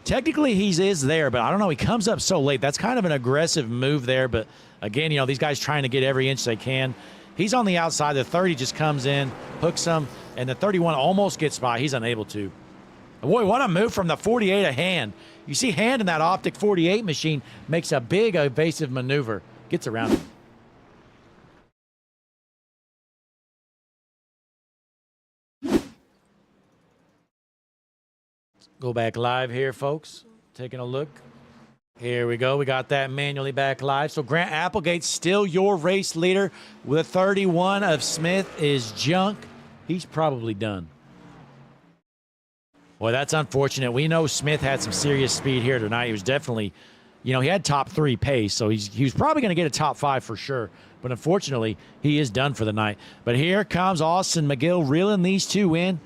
Speaker 1: Technically, he is there, but I don't know. He comes up so late. That's kind of an aggressive move there. But, again, you know, these guys trying to get every inch they can. He's on the outside. The 30 just comes in, hooks him, and the 31 almost gets by. He's unable to. Boy, what a move from the 48 of Hand. You see Hand in that Optic 48 machine makes a big evasive maneuver. Gets around him. Go back live here, folks. Taking a look. Here we go. We got that manually back live. So Grant Applegate still your race leader with a 31 of Smith is junk. He's probably done. Boy, that's unfortunate. We know Smith had some serious speed here tonight. He was definitely, you know, he had top 3 pace, so he was probably going to get a top 5 for sure. But unfortunately, he is done for the night. But here comes Austin McGill reeling these two in.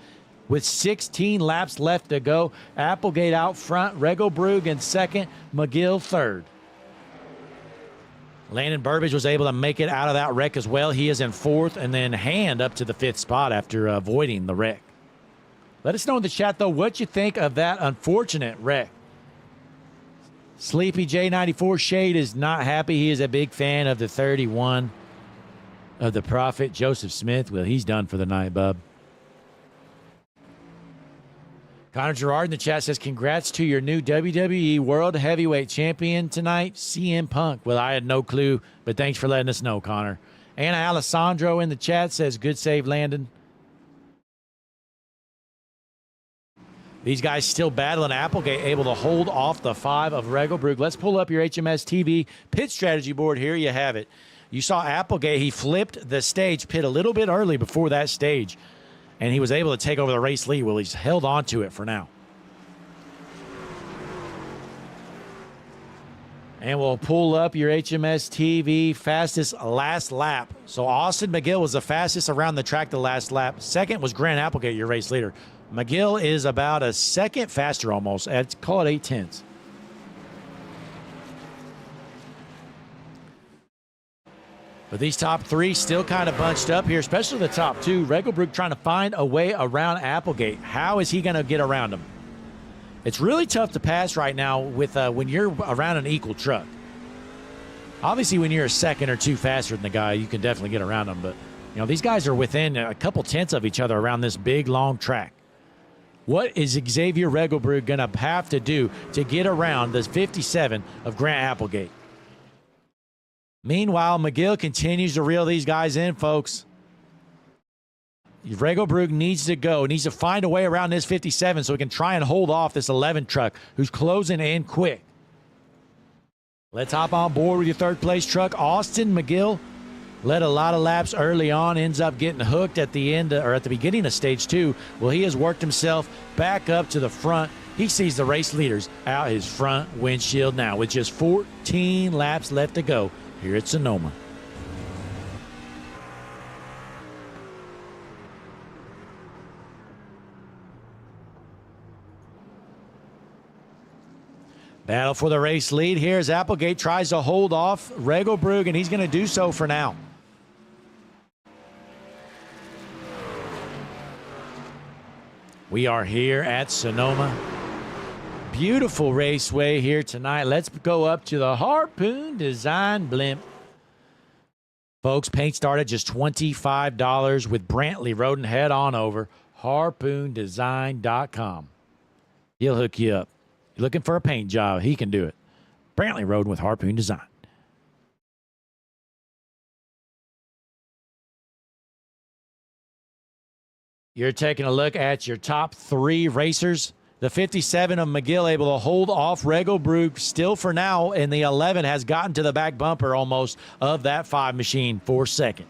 Speaker 1: With 16 laps left to go, Applegate out front, Regelbrug in second, McGill third. Landon Burbage was able to make it out of that wreck as well. He is in fourth, and then Hand up to the 5th spot after avoiding the wreck. Let us know in the chat, though, what you think of that unfortunate wreck. Sleepy J94 Shade is not happy. He is a big fan of the 31 of the Prophet, Joseph Smith. Well, he's done for the night, bub. Connor Gerard in the chat says, congrats to your new WWE World Heavyweight Champion tonight, CM Punk. Well, I had no clue, but thanks for letting us know, Connor. Anna Alessandro in the chat says, good save, Landon. These guys still battling. Applegate able to hold off the 5 of Regelbrug. Let's pull up your HMS TV pit strategy board. Here you have it. You saw Applegate. He flipped the stage, pit a little bit early before that stage. And he was able to take over the race lead. Well, he's held on to it for now. And we'll pull up your HMS TV fastest last lap. So Austin McGill was the fastest around the track the last lap. Second was Grant Applegate, your race leader. McGill is about a second faster almost. Call it 8/10. But these top three still kind of bunched up here, especially the top two. Regelbrook trying to find a way around Applegate. How is he going to get around him? It's really tough to pass right now with when you're around an equal truck. Obviously, when you're a second or two faster than the guy, you can definitely get around him. But, you know, these guys are within a couple tenths of each other around this big, long track. What is Xavier Regelbrook going to have to do to get around the 57 of Grant Applegate? Meanwhile, McGill continues to reel these guys in, folks. Regelbrook needs to find a way around this 57 so he can try and hold off this 11 truck who's closing in quick. Let's hop on board with your third place truck. Austin McGill led a lot of laps early on, ends up getting hooked at the end or at the beginning of stage 2. Well, he has worked himself back up to the front. He sees the race leaders out his front windshield now with just 14 laps left to go here at Sonoma. Battle for the race lead here as Applegate tries to hold off Regelbrook, and he's going to do so for now. We are here at Sonoma. Beautiful raceway here tonight. Let's go up to the Harpoon Design Blimp. Folks, paint started just $25 with Brantley Road, and head on over harpoondesign.com. He'll hook you up. You're looking for a paint job, he can do it. Brantley Road with Harpoon Design. You're taking a look at your top three racers. The 57 of McGill able to hold off Regelbrook still for now, and the 11 has gotten to the back bumper almost of that 5 machine for second.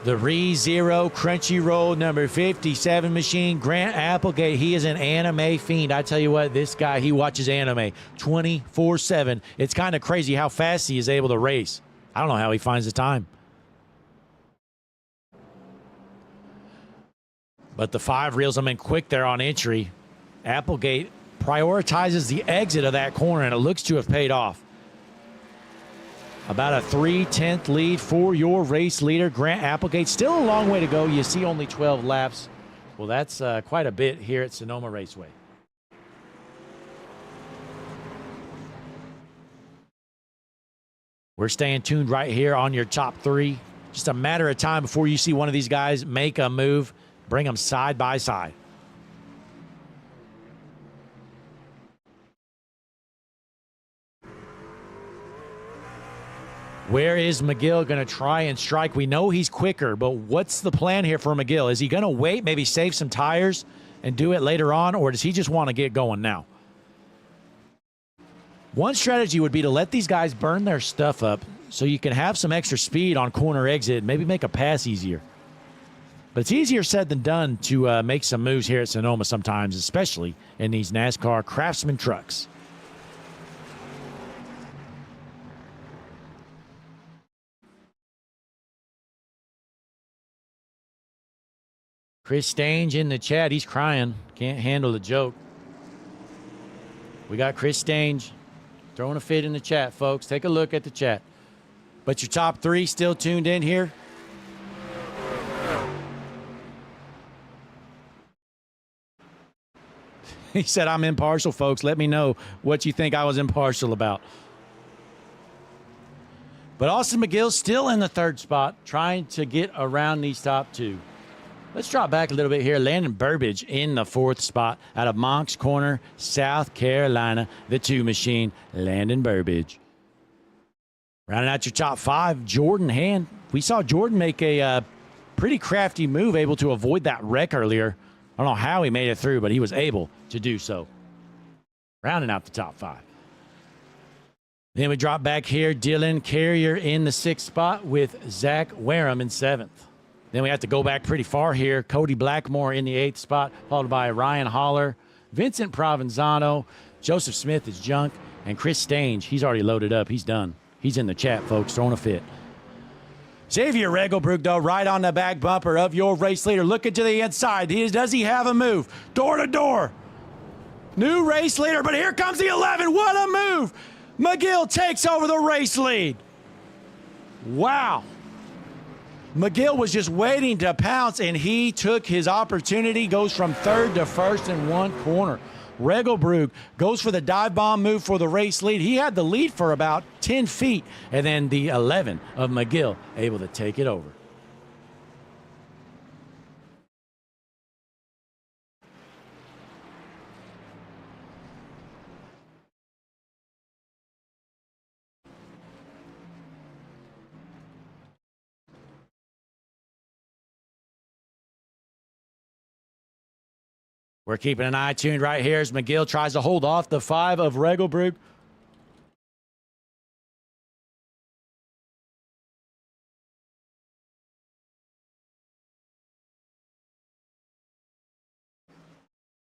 Speaker 1: The Re-Zero Crunchyroll number 57 machine, Grant Applegate. He is an anime fiend. I tell you what, this guy, he watches anime 24/7. It's kind of crazy how fast he is able to race. I don't know how he finds the time. But the 5 reels him in quick there on entry. Applegate prioritizes the exit of that corner, and it looks to have paid off. About a 3/10 lead for your race leader, Grant Applegate. Still a long way to go. You see only 12 laps. Well, that's quite a bit here at Sonoma Raceway. We're staying tuned right here on your top 3. Just a matter of time before you see one of these guys make a move. Bring them side by side. Where is McGill going to try and strike? We know he's quicker, but what's the plan here for McGill? Is he going to wait, maybe save some tires and do it later on, or does he just want to get going now? One strategy would be to let these guys burn their stuff up so you can have some extra speed on corner exit and maybe make a pass easier. But it's easier said than done to make some moves here at Sonoma sometimes, especially in these NASCAR Craftsman trucks. Chris Stange in the chat. He's crying. Can't handle the joke. We got Chris Stange throwing a fit in the chat, folks. Take a look at the chat. But your top 3 still tuned in here. He said, I'm impartial, folks. Let me know what you think I was impartial about. But Austin McGill still in the 3rd spot, trying to get around these top 2. Let's drop back a little bit here. Landon Burbidge in the 4th spot out of Moncks Corner, South Carolina. The 2 machine, Landon Burbidge. Rounding out your top 5, Jordan Hand. We saw Jordan make a pretty crafty move, able to avoid that wreck earlier. I don't know how he made it through, but he was able to do so. Rounding out the top 5. Then we drop back here. Dylan Carrier in the 6th spot with Zach Wareham in 7th. Then we have to go back pretty far here. Cody Blackmore in the 8th spot, followed by Ryan Holler, Vincent Provenzano, Joseph Smith is junk, and Chris Stange. He's already loaded up. He's done. He's in the chat, folks, throwing a fit. Xavier Regelbrook, though, right on the back bumper of your race leader. Looking to the inside. Does he have a move? Door to door. New race leader, but here comes the 11. What a move. McGill takes over the race lead. Wow. McGill was just waiting to pounce, and he took his opportunity, goes from 3rd to 1st in one corner. Regelbrook goes for the dive bomb move for the race lead. He had the lead for about 10 feet, and then the 11 of McGill able to take it over. We're keeping an eye tuned right here as McGill tries to hold off the 5 of Regelbrook.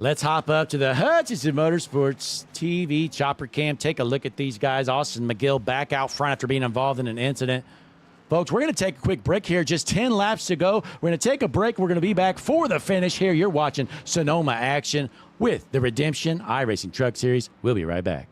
Speaker 1: Let's hop up to the Hutchinson Motorsports TV chopper cam. Take a look at these guys. Austin McGill back out front after being involved in an incident. Folks, we're going to take a quick break here. Just 10 laps to go. We're going to take a break. We're going to be back for the finish here. You're watching Sonoma action with the Redemption iRacing Truck Series. We'll be right back.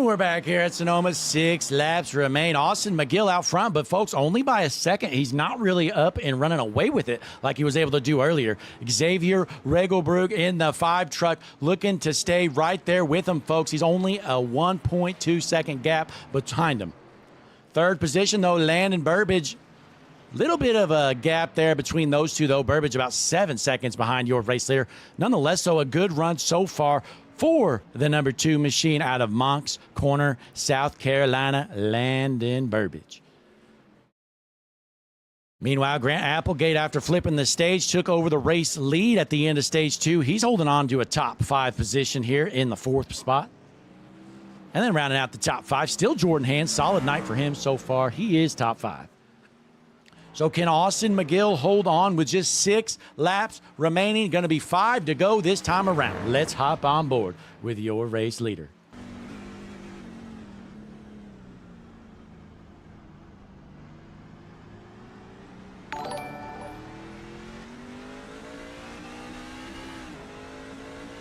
Speaker 1: And we're back here at Sonoma. 6 laps remain. Austin McGill out front, but folks, only by a second. He's not really up and running away with it like he was able to do earlier. Xavier Regelbrug in the 5 truck looking to stay right there with him, folks. He's only a 1.2 second gap behind him. Third position, though, Landon Burbage. Little bit of a gap there between those two, though. Burbage about 7 seconds behind your race leader. Nonetheless, though, a good run so far for the number 2 machine out of Moncks Corner, South Carolina, Landon Burbage. Meanwhile, Grant Applegate, after flipping the stage, took over the race lead at the end of stage 2. He's holding on to a top 5 position here in the 4th spot. And then rounding out the top 5, still Jordan Hand. Solid night for him so far. He is top 5. So can Austin McGill hold on with just 6 laps remaining? Going to be 5 to go this time around. Let's hop on board with your race leader.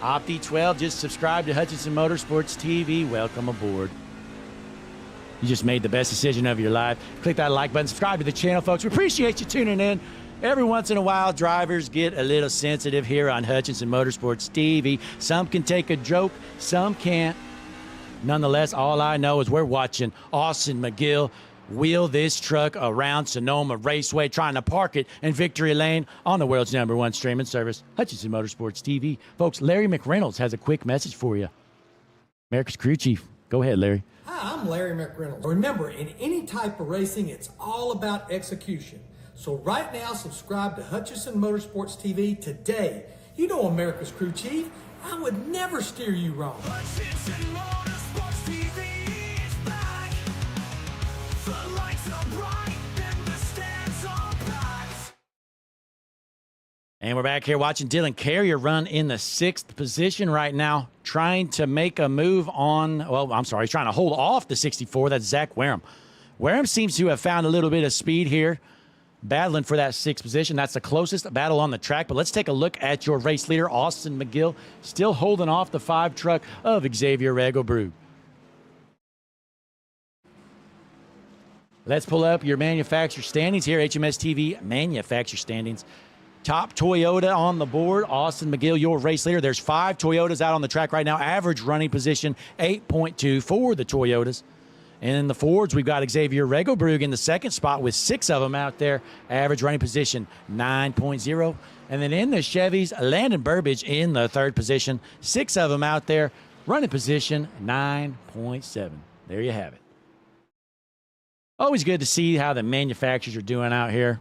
Speaker 1: Opti 12, just subscribe to Hutchinson Motorsports TV. Welcome aboard. You just made the best decision of your life. Click that like button, subscribe to the channel, folks. We appreciate you tuning in. Every once in a while, drivers get a little sensitive here on Hutchinson Motorsports TV. Some can take a joke, some can't. Nonetheless, all I know is we're watching Austin McGill wheel this truck around Sonoma Raceway, trying to park it in Victory Lane on the world's #1 streaming service, Hutchinson Motorsports TV. Folks, Larry McReynolds has a quick message for you. America's Crew Chief. Go ahead, Larry.
Speaker 2: Hi, I'm Larry McReynolds. Remember, in any type of racing, it's all about execution. So right now, subscribe to Hutchinson Motorsports TV today. You know America's Crew Chief. I would never steer you wrong.
Speaker 3: Hutchinson Motorsports TV is back. The lights are bright and the stands are packed.
Speaker 1: And we're back here watching Dylan Carrier run in the 6th position right now, trying to make a move on, he's trying to hold off the 64. That's Zach Wareham. Wareham seems to have found a little bit of speed here, battling for that 6th position. That's the closest battle on the track. But let's take a look at your race leader, Austin McGill, still holding off the 5 truck of Xavier Regelbrug. Let's pull up your manufacturer standings here, HMS TV manufacturer standings. Top Toyota on the board, Austin McGill, your race leader. There's 5 Toyotas out on the track right now. Average running position, 8.2 for the Toyotas. And in the Fords, we've got Xavier Regelbrug in the 2nd spot with 6 of them out there. Average running position, 9.0. And then in the Chevys, Landon Burbage in the 3rd position. 6 of them out there. Running position, 9.7. There you have it. Always good to see how the manufacturers are doing out here.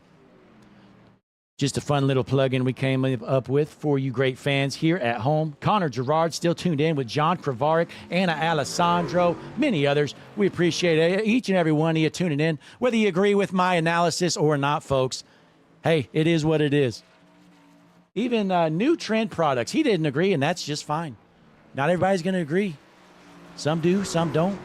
Speaker 1: Just a fun little plug-in we came up with for you great fans here at home. Connor Gerard still tuned in with John Kravarik, Anna Alessandro, many others. We appreciate each and every one of you tuning in. Whether you agree with my analysis or not, folks, hey, it is what it is. Even New Trend Products, he didn't agree, and that's just fine. Not everybody's going to agree. Some do, some don't.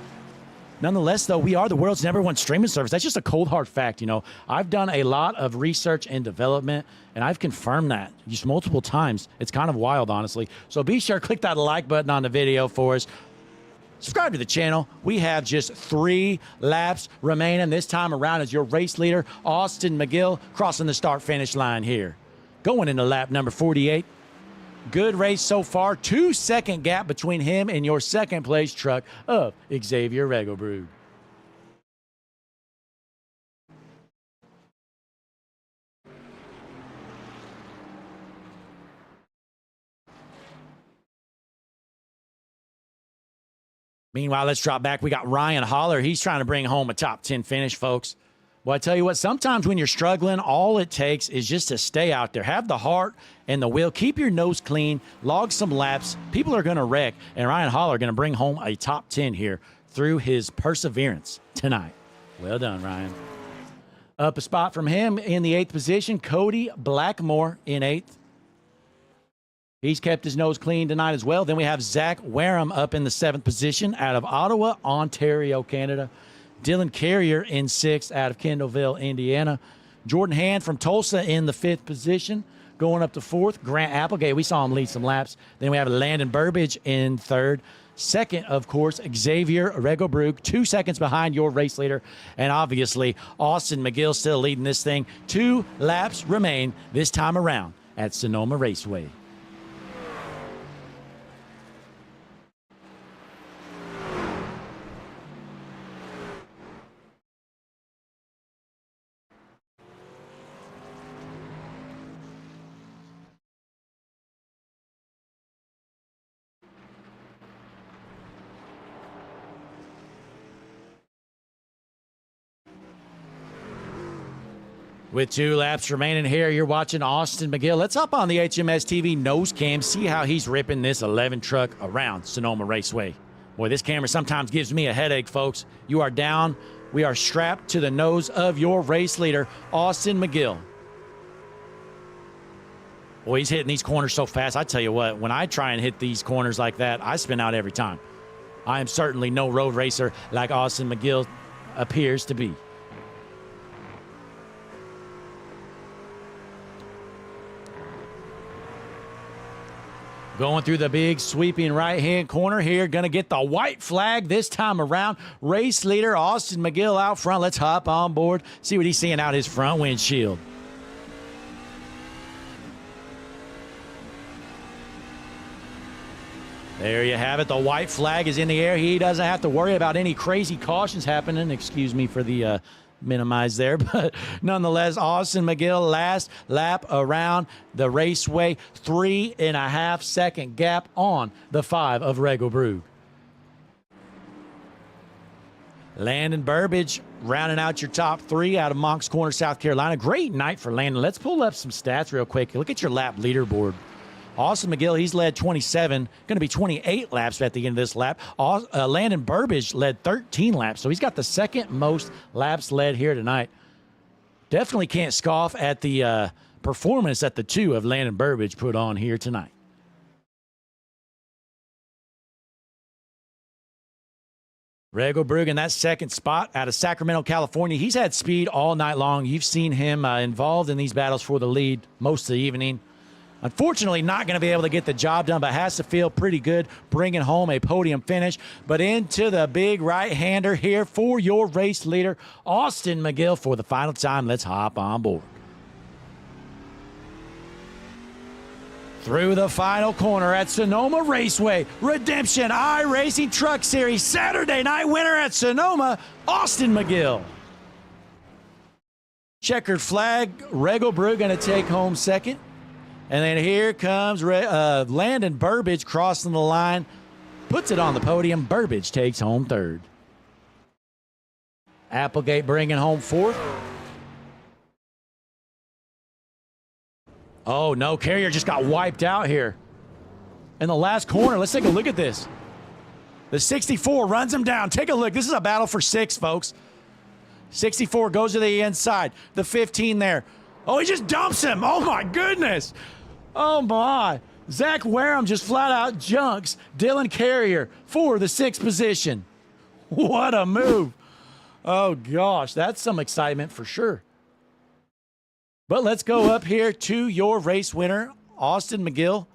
Speaker 1: Nonetheless, though, we are the world's #1 streaming service. That's just a cold, hard fact, you know. I've done a lot of research and development, and I've confirmed that just multiple times. It's kind of wild, honestly. So be sure to click that like button on the video for us. Subscribe to the channel. We have just 3 laps remaining this time around as your race leader, Austin McGill, crossing the start-finish line here. Going into lap number 48. Good race so far. 2-second gap between him and your 2nd place truck of Xavier Regelbrug. Meanwhile, let's drop back. We got Ryan Holler. He's trying to bring home a top 10 finish, folks. Well, I tell you what, sometimes when you're struggling, all it takes is just to stay out there. Have the heart and the will. Keep your nose clean. Log some laps. People are going to wreck. And Ryan Holler going to bring home a top 10 here through his perseverance tonight. Well done, Ryan. Up a spot from him in the 8th position, Cody Blackmore in 8th. He's kept his nose clean tonight as well. Then we have Zach Wareham up in the 7th position out of Ottawa, Ontario, Canada. Dylan Carrier in 6th out of Kendallville, Indiana. Jordan Hand from Tulsa in the 5th position. Going up to 4th, Grant Applegate. We saw him lead some laps. Then we have Landon Burbage in 3rd. Second, of course, Xavier Regobrug, 2 seconds behind your race leader. And obviously, Austin McGill still leading this thing. 2 laps remain this time around at Sonoma Raceway. With 2 laps remaining here, you're watching Austin McGill. Let's hop on the HMS TV nose cam, see how he's ripping this 11 truck around Sonoma Raceway. Boy, this camera sometimes gives me a headache, folks. You are down. We are strapped to the nose of your race leader, Austin McGill. Boy, he's hitting these corners so fast. I tell you what, when I try and hit these corners like that, I spin out every time. I am certainly no road racer like Austin McGill appears to be. Going through the big sweeping right-hand corner here. Going to get the white flag this time around. Race leader Austin McGill out front. Let's hop on board. See what he's seeing out his front windshield. There you have it. The white flag is in the air. He doesn't have to worry about any crazy cautions happening. Excuse me for the minimize there, but nonetheless, Austin McGill last lap around the raceway, 3.5 second gap on the 5 of Regobrug. Landon Burbage rounding out your top 3 out of Moncks Corner, South Carolina. Great night for Landon. Let's pull up some stats real quick. Look at your lap leaderboard. Austin McGill, he's led 27, going to be 28 laps at the end of this lap. Landon Burbage led 13 laps, so he's got the second most laps led here tonight. Definitely can't scoff at the performance that the 2 of Landon Burbage put on here tonight. Regobrug in that second spot out of Sacramento, California. He's had speed all night long. You've seen him involved in these battles for the lead most of the evening. Unfortunately, not going to be able to get the job done, but has to feel pretty good bringing home a podium finish. But into the big right-hander here for your race leader, Austin McGill, for the final time. Let's hop on board. Through the final corner at Sonoma Raceway, Redemption iRacing Truck Series Saturday night winner at Sonoma, Austin McGill. Checkered flag, Regobrug going to take home second. And then here comes Landon Burbage crossing the line, puts it on the podium. Burbage takes home third. Applegate bringing home fourth. Oh, no, Carrier just got wiped out here. In the last corner, let's take a look at this. The 64 runs him down. Take a look. This is a battle for 6, folks. 64 goes to the inside. The 15 there. Oh, he just dumps him. Oh, my goodness. Oh, my. Zach Wareham just flat out junks Dylan Carrier for the 6th position. What a move. Oh, gosh. That's some excitement for sure. But let's go up here to your race winner, Austin McGill.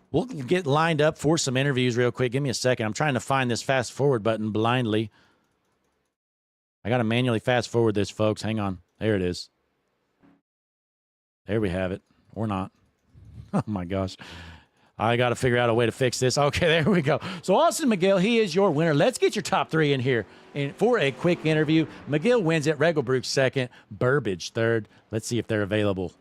Speaker 1: We'll get lined up for some interviews real quick. Give me a second. I'm trying to find this fast forward button blindly. I got to manually fast forward this, folks. Hang on. There it is. There we have it. Or not. Oh, my gosh. I got to figure out a way to fix this. Okay, there we go. So, Austin McGill, he is your winner. Let's get your top 3 in here for a quick interview. McGill wins it. Regobrug second. Burbage third. Let's see if they're available.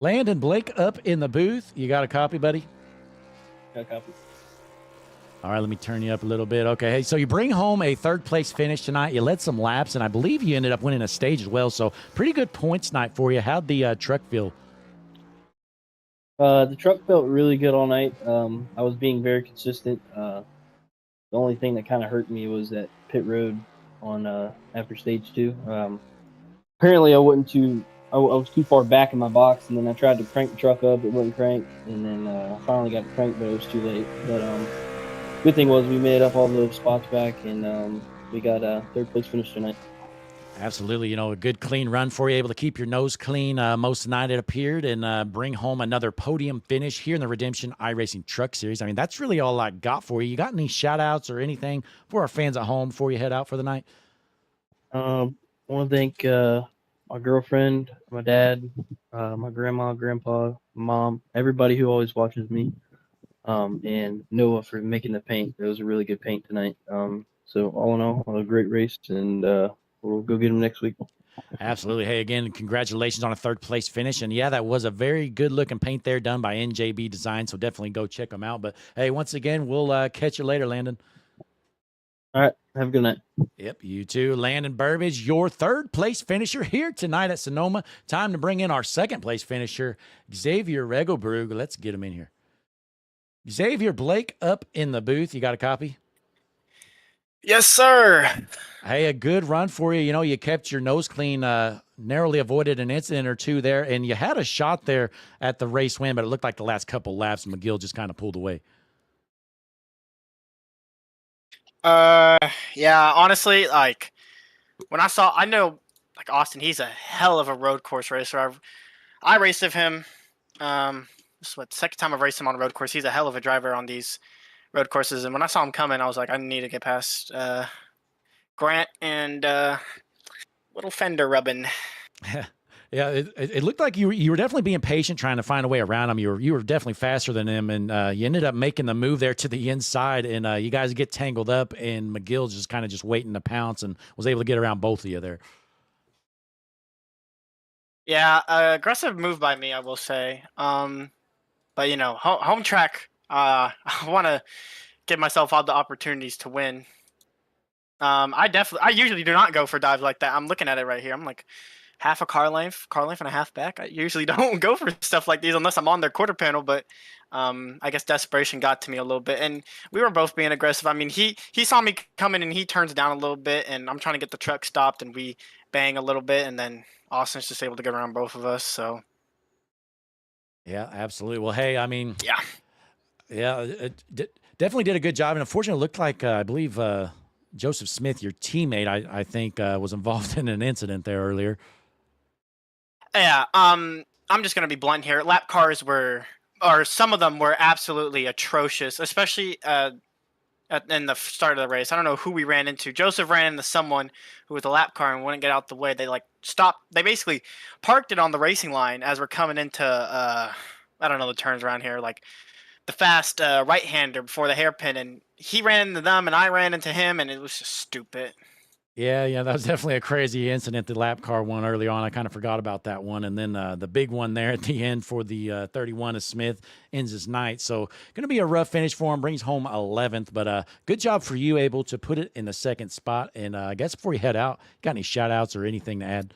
Speaker 1: Landon Blake up in the booth. You got a copy, buddy?
Speaker 5: Got a copy.
Speaker 1: All right, let me turn you up a little bit. Okay, hey, so you bring home a 3rd place finish tonight. You led some laps, and I believe you ended up winning a stage as well. So pretty good points night for you. How'd the truck feel?
Speaker 5: The truck felt really good all night. I was being very consistent. The only thing that kind of hurt me was that pit road on after stage 2. Apparently, I I was too far back in my box, and then I tried to crank the truck up. It wouldn't crank, and then I finally got it cranked, but it was too late. But good thing was we made up all the spots back, and we got a third place finish tonight.
Speaker 1: Absolutely. You know, a good, clean run for you, able to keep your nose clean most of the night, it appeared, and bring home another podium finish here in the Redemption iRacing Truck Series. I mean, that's really all I got for you. You got any shout-outs or anything for our fans at home before you head out for the night?
Speaker 5: I want to thank my girlfriend, my dad, my grandma, grandpa, mom, everybody who always watches me, and Noah for making the paint. It was a really good paint tonight. So all in all, a great race, and we'll go get them next week.
Speaker 1: Absolutely. Hey, again, congratulations on a third place finish. And yeah, that was a very good looking paint there done by NJB Design. So definitely go check them out. But hey, once again, we'll catch you later, Landon.
Speaker 5: All right. Have a good night.
Speaker 1: Yep, you too. Landon Burbage, your third place finisher here tonight at Sonoma. Time to bring in our second place finisher, Xavier Regelbrug. Let's get him in here. Xavier, Blake up in the booth. You got a copy?
Speaker 6: Yes, sir.
Speaker 1: Hey, a good run for you. You know, you kept your nose clean, narrowly avoided an incident or two there, and you had a shot there at the race win, but it looked like the last couple laps, McGill just kind of pulled away.
Speaker 6: Yeah, honestly, like when I know like Austin, he's a hell of a road course racer. I raced with him. This is what the second time I've raced him on a road course. He's a hell of a driver on these road courses. And when I saw him coming, I was like, I need to get past Grant and little fender rubbing.
Speaker 1: Yeah, it looked like you were definitely being patient, trying to find a way around him. You were definitely faster than him, and you ended up making the move there to the inside, and you guys get tangled up, and McGill just kind of just waiting to pounce and was able to get around both of you there.
Speaker 6: Yeah, aggressive move by me, I will say. But you know, home track. I want to give myself all the opportunities to win. I usually do not go for dives like that. I'm looking at it right here. I'm like half a car length and a half back. I usually don't go for stuff like these unless I'm on their quarter panel, but I guess desperation got to me a little bit, and we were both being aggressive. I mean, he saw me coming and he turns down a little bit, and I'm trying to get the truck stopped, and we bang a little bit, and then Austin's just able to get around both of us. So
Speaker 1: Yeah, absolutely. Well, hey, I mean,
Speaker 6: yeah,
Speaker 1: definitely did a good job, and unfortunately, it looked like I believe Joseph Smith, your teammate, I think was involved in an incident there earlier.
Speaker 6: yeah. I'm just gonna be blunt here. Lap cars or some of them were absolutely atrocious, especially in the start of the race. I don't know who we ran into. Joseph ran into someone who was a lap car and wouldn't get out the way. They like stopped. They basically parked it on the racing line as we're coming into I don't know the turns around here, like the fast right-hander before the hairpin, and he ran into them and I ran into him, and it was just stupid.
Speaker 1: Yeah, that was definitely a crazy incident, the lap car one early on. I kind of forgot about that one. And then the big one there at the end for the 31 of Smith ends his night. So going to be a rough finish for him, brings home 11th. But good job for you, able to put it in the second spot. And I guess before you head out, got any shout-outs or anything to add?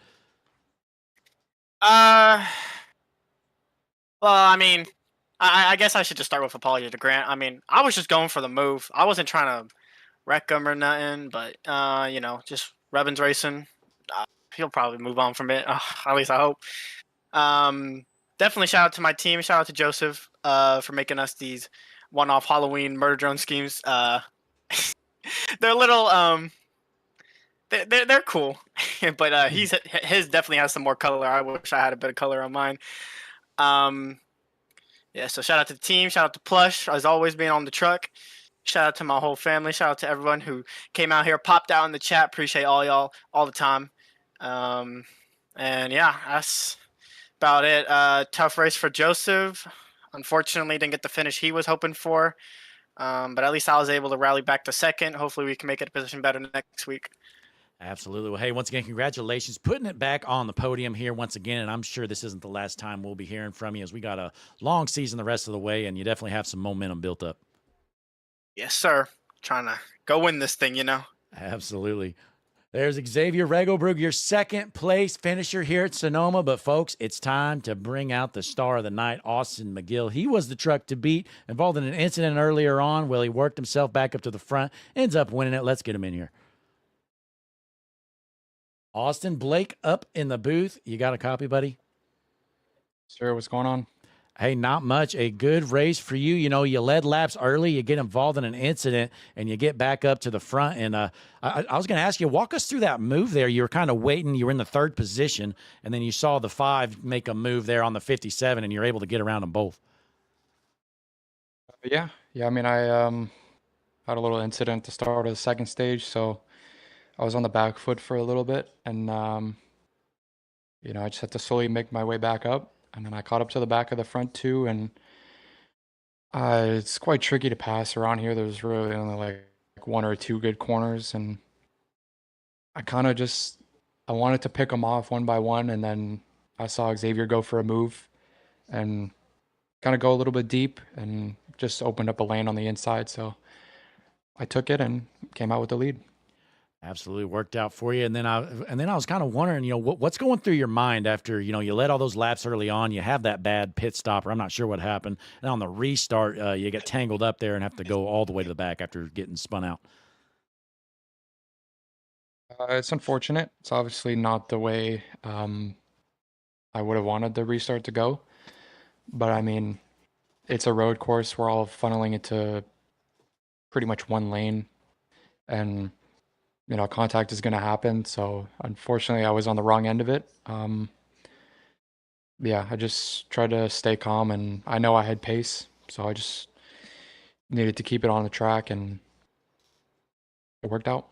Speaker 6: Well, I mean, I guess I should just start with apology to Grant. I mean, I was just going for the move. I wasn't trying to wreck him or nothing, but you know, just Revan's racing. He'll probably move on from it. At least I hope. Definitely shout out to my team. Shout out to Joseph for making us these one-off Halloween murder drone schemes. They're a little they're cool, but his definitely has some more color. I wish I had a bit of color on mine. Yeah, so shout out to the team. Shout out to Plush, as always, being on the truck. Shout out to my whole family. Shout out to everyone who came out here, popped out in the chat. Appreciate all y'all all the time. And yeah, that's about it. Tough race for Joseph. Unfortunately, didn't get the finish he was hoping for. But at least I was able to rally back to second. Hopefully, we can make it a position better next week.
Speaker 1: Absolutely. Well, hey, once again, congratulations. Putting it back on the podium here once again, and I'm sure this isn't the last time we'll be hearing from you, as we got a long season the rest of the way, and you definitely have some momentum built up.
Speaker 6: Yes, sir. Trying to go win this thing, you know.
Speaker 1: Absolutely. There's Xavier Regelbrug, your second place finisher here at Sonoma. But, folks, it's time to bring out the star of the night, Austin McGill. He was the truck to beat, involved in an incident earlier on. Well, he worked himself back up to the front, ends up winning it. Let's get him in here. Austin, Blake up in the booth. You got a copy, buddy?
Speaker 7: Sir, what's going on?
Speaker 1: Hey, not much. A good race for you. You know, you led laps early, you get involved in an incident, and you get back up to the front. And I was going to ask you, walk us through that move there. You were kind of waiting. You were in the third position, and then you saw the 5 make a move there on the 57, and you're able to get around them both.
Speaker 7: Yeah. I mean, I had a little incident at the start of the second stage, so I was on the back foot for a little bit, and I just had to slowly make my way back up, and then I caught up to the back of the front too, and it's quite tricky to pass around here. There's really only like 1 or 2 good corners, and I kind of I wanted to pick them off one by one, and then I saw Xavier go for a move and kind of go a little bit deep and just opened up a lane on the inside. So I took it and came out with the lead.
Speaker 1: Absolutely worked out for you. And then I was kind of wondering, what's going through your mind after, you led all those laps early on, you have that bad pit stop, or I'm not sure what happened. And on the restart, you get tangled up there and have to go all the way to the back after getting spun out.
Speaker 7: It's unfortunate. It's obviously not the way I would have wanted the restart to go. But I mean, it's a road course. We're all funneling into pretty much one lane. And contact is going to happen. So unfortunately, I was on the wrong end of it. I just tried to stay calm, and I know I had pace, so I just needed to keep it on the track, and it worked out.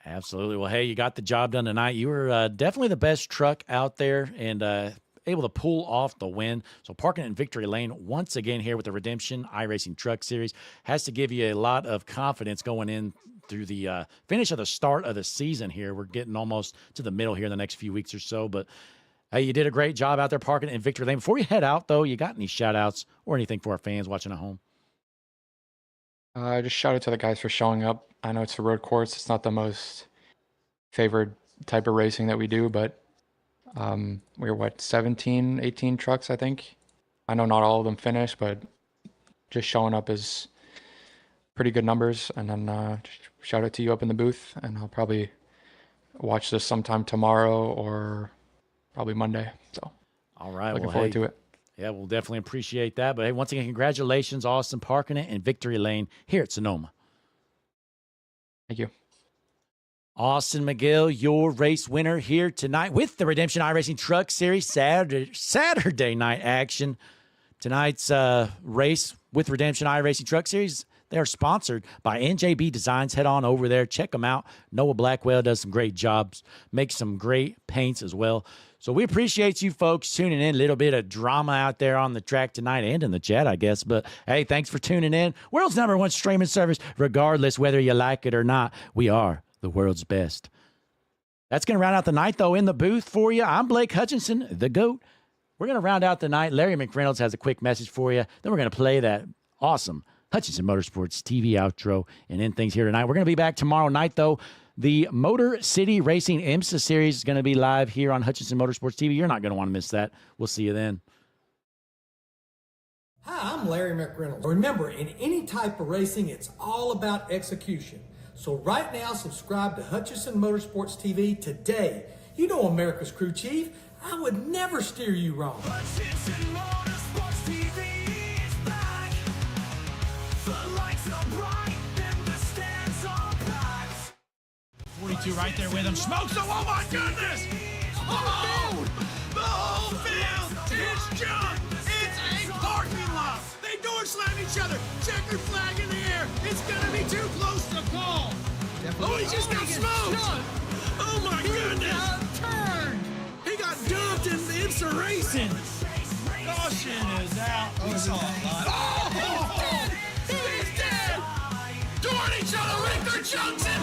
Speaker 1: Absolutely. Well, hey, you got the job done tonight. You were definitely the best truck out there, and able to pull off the win. So parking it in victory lane once again here with the Redemption iRacing Truck Series has to give you a lot of confidence going in through the finish of the start of the season here. We're getting almost to the middle here in the next few weeks or so, but hey, you did a great job out there parking it in victory lane. Before we head out, though, you got any shout-outs or anything for our fans watching at home?
Speaker 7: Just shout out to the guys for showing up. I know it's a road course. It's not the most favored type of racing that we do, but we're 17, 18 trucks, I think. I know not all of them finished, but just showing up is pretty good numbers. And then shout out to you up in the booth, and I'll probably watch this sometime tomorrow or probably Monday. So
Speaker 1: all right,
Speaker 7: looking forward to it.
Speaker 1: Yeah, we'll definitely appreciate that. But hey, once again, congratulations, Austin, parking it in victory lane here at Sonoma.
Speaker 7: Thank you.
Speaker 1: Austin McGill, your race winner here tonight with the Redemption iRacing Truck Series Saturday night action. Tonight's race with Redemption iRacing Truck Series, they're sponsored by NJB Designs. Head on over there. Check them out. Noah Blackwell does some great jobs, makes some great paints as well. So we appreciate you folks tuning in. A little bit of drama out there on the track tonight and in the chat, I guess. But, hey, thanks for tuning in. World's #1 streaming service, regardless whether you like it or not. We are the world's best. That's going to round out the night, though, in the booth for you. I'm Blake Hutchinson, the GOAT. We're going to round out the night. Larry McReynolds has a quick message for you. Then we're going to play that awesome Hutchinson Motorsports TV outro and end things here tonight. We're going to be back tomorrow night, though. The Motor City Racing IMSA Series is going to be live here on Hutchinson Motorsports TV. You're not going to want to miss that. We'll see you then.
Speaker 2: Hi, I'm Larry McReynolds. Remember, in any type of racing, it's all about execution. So right now, subscribe to Hutchinson Motorsports TV today. You know America's crew chief. I would never steer you wrong.
Speaker 3: Hutchinson Motorsports TV is back. The lights are bright and the stands are packed.
Speaker 4: 42 right there with him. Smokes them. Oh my goodness! Oh! The whole field is junk! It's a parking lot! They door slam each other! Checkered flag in the air! It's gonna be too close to call! Oh, he just got smoked! Oh my goodness! Turned! He got dumped in the IMSA racing! Caution is out. Oh! He's dead! He's dead! Toward each other with their chunks in!